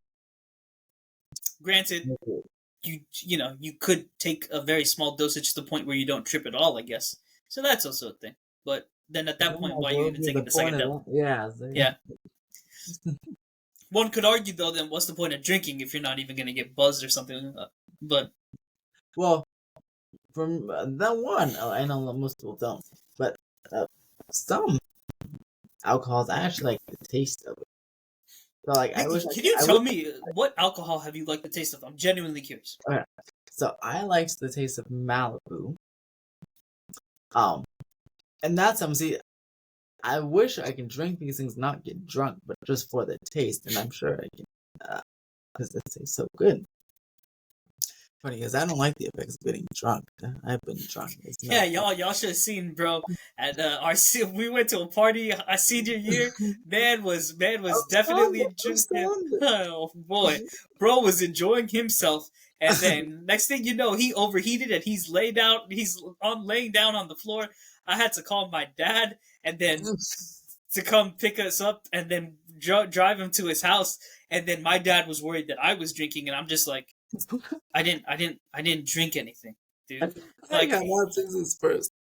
granted, you could take a very small dosage to the point where you don't trip at all, I guess. So that's also a thing. But then at that point, why are you even taking the psychedelic? Yeah. One could argue, though, then what's the point of drinking if you're not even going to get buzzed or something? But from that one, I know most people don't, but some alcohols, I actually like the taste of it. So, like, can you tell me what alcohol have you liked the taste of? I'm genuinely curious. Okay. So I liked the taste of Malibu. And that's see. I wish I can drink these things, not get drunk, but just for the taste, and I'm sure I can, because it tastes so good. Funny, because I don't like the effects of getting drunk. I've been drunk. Yeah, y'all should have seen, bro. At we went to a party our senior year. Man was definitely drinking. Oh boy, bro was enjoying himself, and then next thing you know, he overheated and he's laying down on the floor. I had to call my dad and then to come pick us up and then drive him to his house. And then my dad was worried that I was drinking, and I'm just like, I didn't drink anything, dude. I Like, got autism first.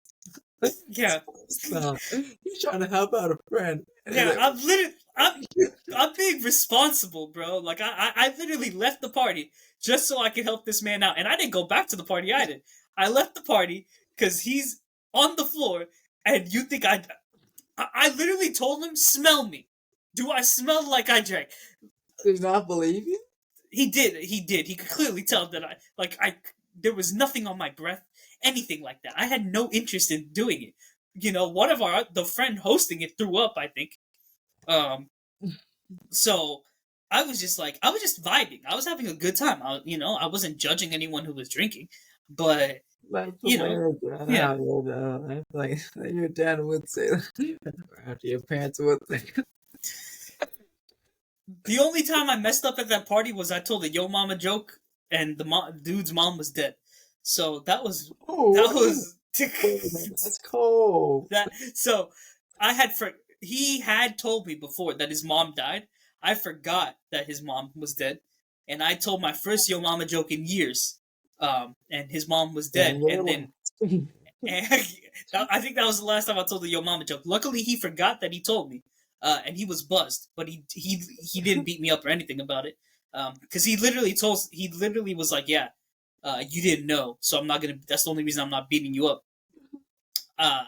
yeah, He's trying to help out a friend. yeah. I'm being responsible, bro. Like, I literally left the party just so I could help this man out, and I didn't go back to the party either. I left the party because he's on the floor, and you think I literally told him, smell me. Do I smell like I drank? Did not believe you? He did. He did. He could clearly tell that there was nothing on my breath, anything like that. I had no interest in doing it. You know, the friend hosting it threw up, I think. So I was just vibing. I was having a good time. I wasn't judging anyone who was drinking, but That's you know, yeah. I feel like your dad would say that. Or after your parents would say. The only time I messed up at that party was I told a yo mama joke, and the dude's mom was dead. So that was That's cold. So he had told me before that his mom died. I forgot that his mom was dead, and I told my first yo mama joke in years. And his mom was dead, and then and I think that was the last time I told the yo mama joke. Luckily, he forgot that he told me. And he was buzzed, but he didn't beat me up or anything about it. Because he literally was like, yeah, you didn't know, so I'm not gonna. That's the only reason I'm not beating you up. I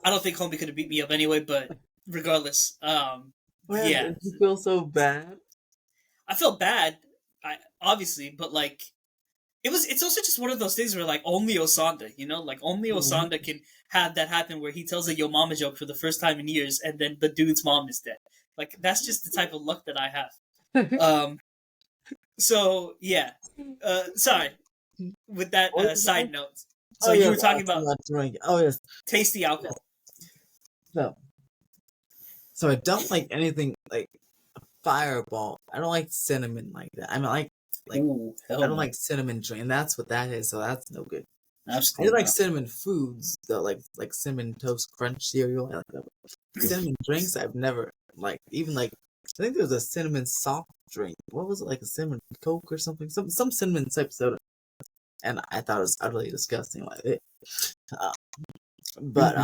don't think homie could have beat me up anyway, but regardless, yeah, Did you feel so bad? I felt bad, obviously, but like it's also just one of those things where like only Osanda, like only Osanda can have that happen where he tells a yo mama joke for the first time in years and then the dude's mom is dead. Like that's just the type of luck that I have. So yeah. Sorry. With that side note. So you were talking about yes, tasty alcohol. So I don't like anything like Fireball. I don't like cinnamon like that. I mean Ooh, I don't like cinnamon drink, and that's what that is. So that's no good. Absolutely. I do like cinnamon foods though, like cinnamon toast crunch cereal. I like that. Cinnamon drinks I've never liked. Even like I think there was a cinnamon soft drink. What was it, like a cinnamon Coke or something? Some cinnamon type soda, and I thought it was utterly disgusting. Like it. But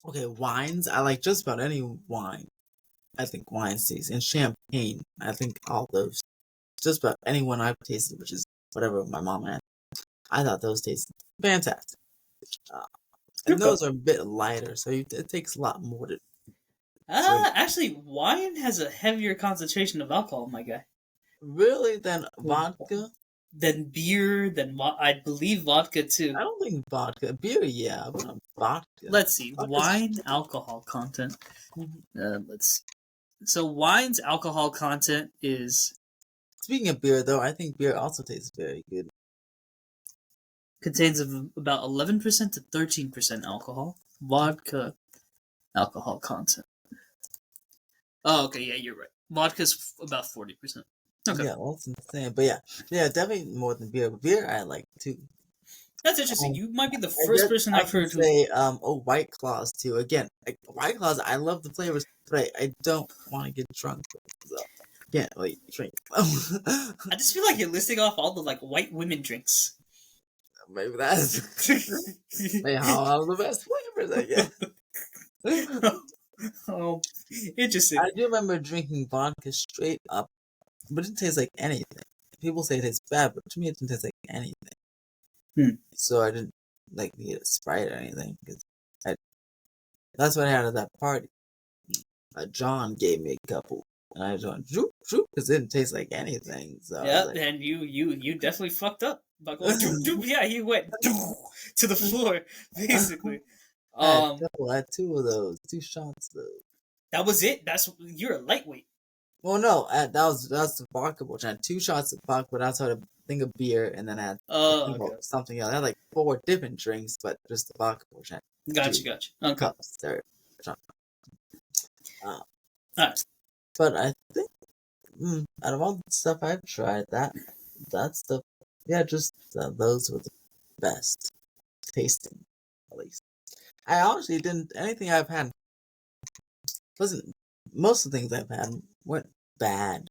okay, wines. I like just about any wine. I think wines taste and champagne. I think all those. Just about anyone I've tasted, which is whatever my mom had. I thought those tasted fantastic. And those are a bit lighter, so it takes a lot more to. Actually, wine has a heavier concentration of alcohol, my guy. Really? Than vodka? Than beer, I believe vodka too. I don't think vodka. Beer, yeah, but not vodka. Let's see. Wine alcohol content. Let's see. So wine's alcohol content is. Speaking of beer, though, I think beer also tastes very good. Contains about 11% to 13% alcohol. Vodka alcohol content. Oh, okay, yeah, you're right. Vodka's about 40%. Okay. Yeah, well, that's insane. But yeah, definitely more than beer. But beer, I like too. That's interesting. You might be the first person I've heard who say White Claws too. Again, like White Claws, I love the flavors, but I don't want to get drunk. So. Can't really drink. I just feel like you're listing off all the like white women drinks. Maybe that's maybe all the best flavors, I guess. Oh, interesting. I do remember drinking vodka straight up, but it didn't taste like anything. People say it tastes bad, but to me it didn't taste like anything. So I didn't like need a Sprite or anything because that's what I had at that party. John gave me a couple. And I just went zoop zoop because it didn't taste like anything. So yeah, and you definitely fucked up by going zoop zoop. Yeah, he went to the floor basically. I had 2 of those, 2 shots though. That was it. You're a lightweight. Well, no, that was the vodka, which I had 2 shots of vodka, but I also had a thing of beer, and then I had something else. I had like 4 different drinks, but just the vodka, which I had Gotcha. Okay. Cups there. Alright. But I think, out of all the stuff I've tried, just those were the best tasting, at least. I honestly didn't. Anything I've had wasn't. Most of the things I've had weren't bad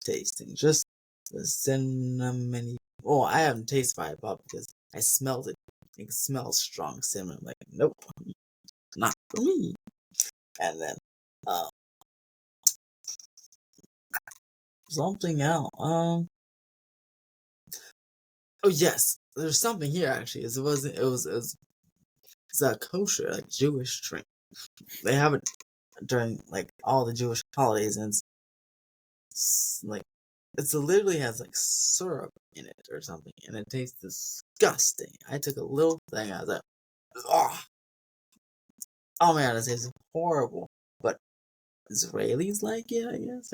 tasting. Just the cinnamon. Oh, I haven't tasted Fireball because I smelled it. It smells strong cinnamon. I'm like, nope, not for me. And then, uh, something else. Oh yes, there's something here actually. It wasn't. It's a kosher, like Jewish drink. They have it during like all the Jewish holidays, and it's like it literally has like syrup in it or something, and it tastes disgusting. I took a little thing. I was like, oh, oh man, it tastes horrible. But Israelis like it, I guess.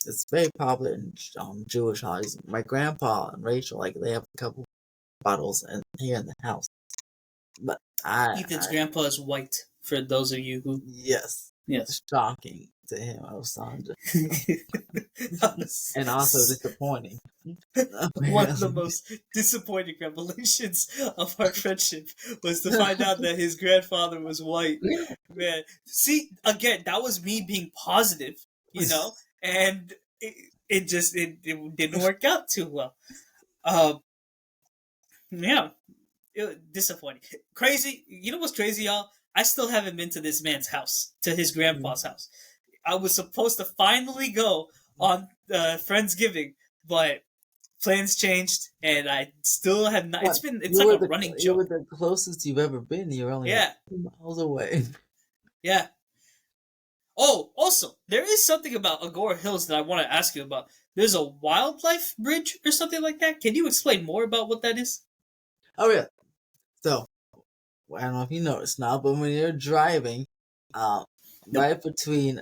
It's very popular in Jewish holidays. My grandpa and Rachel, like, they have a couple bottles here in the house. But Ethan's grandpa is white. For those of you who, yes, yes, it's shocking to him. I was and also disappointing. One of the most disappointing revelations of our friendship was to find out that his grandfather was white. Man, see, again, that was me being positive, and it just it didn't work out too well. Yeah, disappointing. Crazy. You know what's crazy, y'all? I still haven't been to this man's house, to his grandpa's house. I was supposed to finally go on Friendsgiving, but plans changed, and I still have not. What? It's like a running You were joke. the closest you've ever been. You're only like Yeah, 2 miles away. yeah. Oh, also, there is something about Agora Hills that I want to ask you about. There's a wildlife bridge or something like that. Can you explain more about what that is? Oh yeah. So I don't know if you noticed now, but when you're driving, um, Nope. right between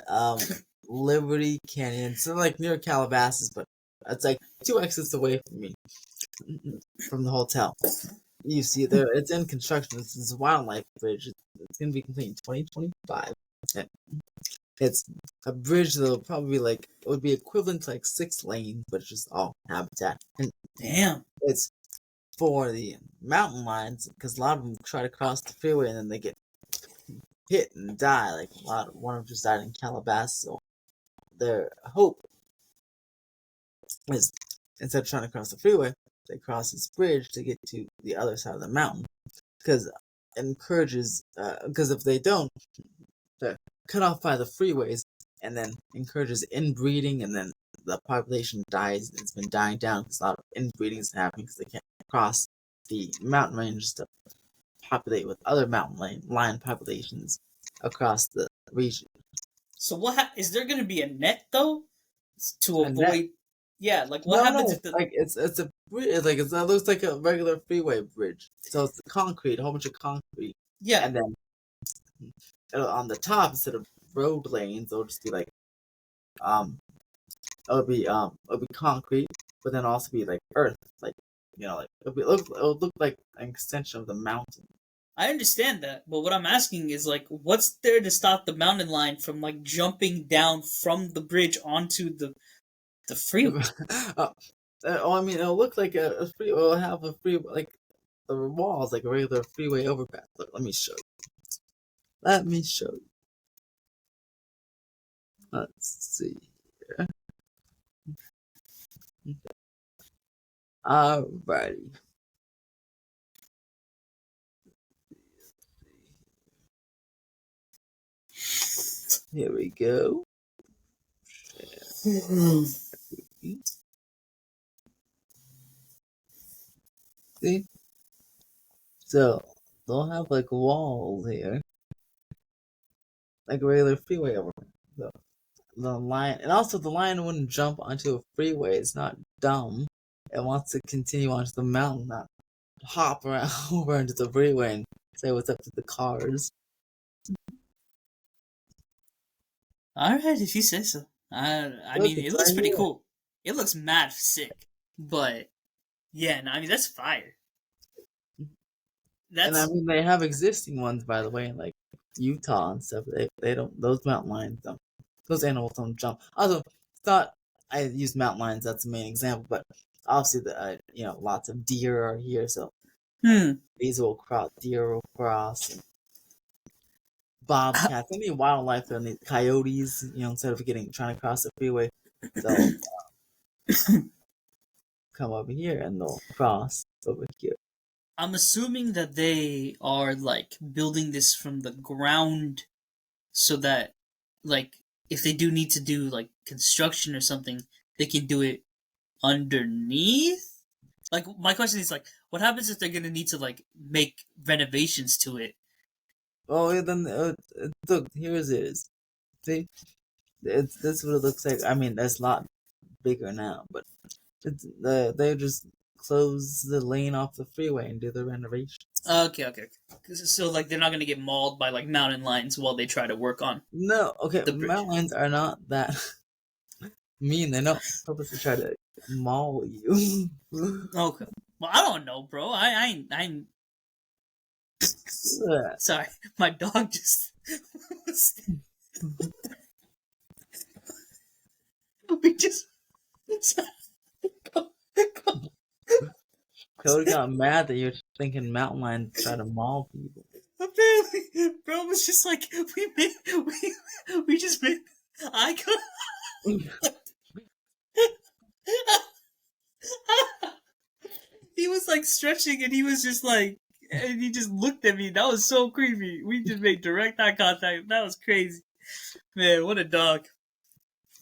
Liberty Canyon, so like near Calabasas, but it's like 2 exits away from me, from the hotel. You see there, it's in construction. It's a wildlife bridge. It's gonna be complete in 2025. And it's a bridge that'll probably like it would be equivalent to like 6 lanes, but it's just all habitat. And Damn. it's for the mountain lions because a lot of them try to cross the freeway and then they get hit and die. Like one of them just died in Calabasas. So their hope is instead of trying to cross the freeway, they cross this bridge to get to the other side of the mountain because it encourages because if they don't, they're cut off by the freeways and then encourages inbreeding and then the population dies. It's been dying down because a lot of inbreeding is happening because they can't cross the mountain ranges to populate with other mountain lion populations across the region. So is there going to be a net though to And that avoid? Yeah, like what no, happens no, if the? like it's a bridge. Like it looks like a regular freeway bridge. So it's concrete, a whole bunch of concrete, Yeah, and then on the top instead of road lanes, it'll just be like um, it'll be concrete, but then also be like earth, like like it'll look like an extension of the mountain. I understand that, but what I'm asking is like, what's there to stop the mountain lion from like jumping down from the bridge onto the freeway? Oh, I mean, it'll look like a free. It'll have a free like the walls like a regular freeway overpass. Look, let me show you. Let me show you. Let's see here. Alrighty. Here we go. See? So they'll have like walls here, like a regular freeway overpass. So the lion, and also the lion wouldn't jump onto a freeway. It's not dumb. It wants to continue onto the mountain, not hop around over into the freeway and say what's up to the cars. All right, if you say so. I Look, mean, it it's looks right pretty here. cool. It looks mad sick, but yeah, no, I mean that's fire. And I That's mean, they have existing ones, by the way, in like Utah and stuff. They don't, those mountain lions don't, those animals don't jump. Also, thought I used mountain lions, that's the main example, but obviously, lots of deer are here, so hmm. deer will cross, bobcats, any wildlife that need coyotes, instead of trying to cross the freeway, they'll come over here and they'll cross over here. I'm assuming that they are like building this from the ground so that like if they do need to do like construction or something, they can do it underneath. Like my question is like, what happens if they're gonna need to like make renovations to it? Oh, yeah, then look, here it is. See, that's what it looks like. I mean, that's a lot bigger now, but they just close the lane off the freeway and do the renovation. Okay. So like they're not gonna get mauled by like mountain lions while they try to work on No, okay, the bridge. mountain lions are not that mean. They don't purposely try to maul you. Okay. Well, I don't know, bro. I'm sorry. My dog just. we just. Cody got mad that you're thinking mountain lions try to maul people. Apparently, bro was just like we just made eye contact. He was like stretching, and he was just like, and he just looked at me. That was so creepy. We just made direct eye contact. That was crazy, man. What a dog.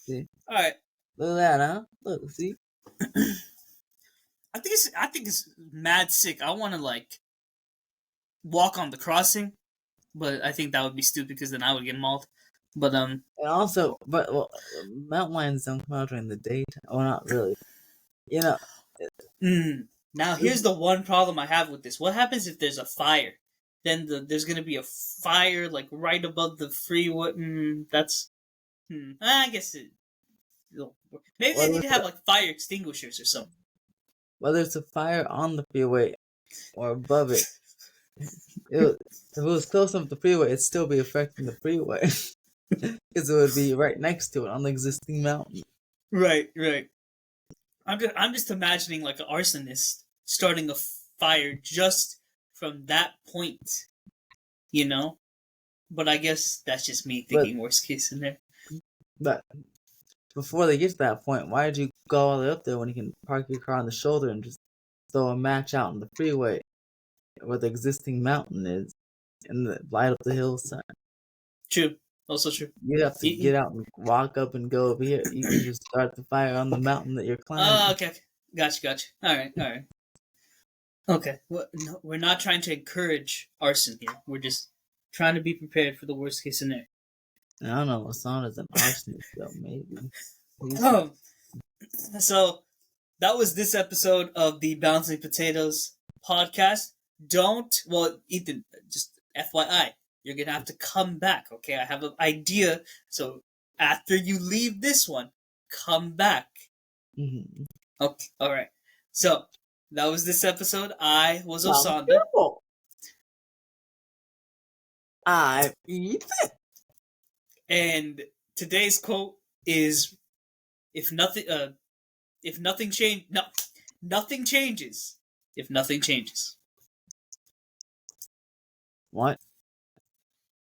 See? All right. Look at that, huh? Look, see? I think it's mad sick. I want to like walk on the crossing, but I think that would be stupid because then I would get mauled. But And also, mountain lions don't come out during the daytime. Well, not really. Now here's the one problem I have with this. What happens if there's a fire? Then there's gonna be a fire like right above the freeway. That's. I guess it. Maybe they need to have like fire extinguishers or something. Whether it's a fire on the freeway or above it, if it was close enough to the freeway, it'd still be affecting the freeway. Because it would be right next to it on the existing mountain. Right. I'm just imagining like an arsonist starting a fire just from that point, But I guess that's just me thinking worst case scenario. But before they get to that point, why did you go all the way up there when you can park your car on the shoulder and just throw a match out on the freeway where the existing mountain is and light up the hillside? True. Also true. You have to get out and walk up and go over here. You can just start the fire on the mountain that you're climbing. Oh, okay. Gotcha. All right. Okay. Well, no, we're not trying to encourage arson here. We're just trying to be prepared for the worst case scenario. I don't know. Hassan is an arsonist, though, maybe. So, that was this episode of the Bouncing Potatoes podcast. Ethan, just FYI, you're going to have to come back, okay? I have an idea. So, after you leave this one, come back. Mm-hmm. Okay, all right. So, that was this episode. I was Osanda. I'm Ethan. And today's quote is, nothing changes if nothing changes. What?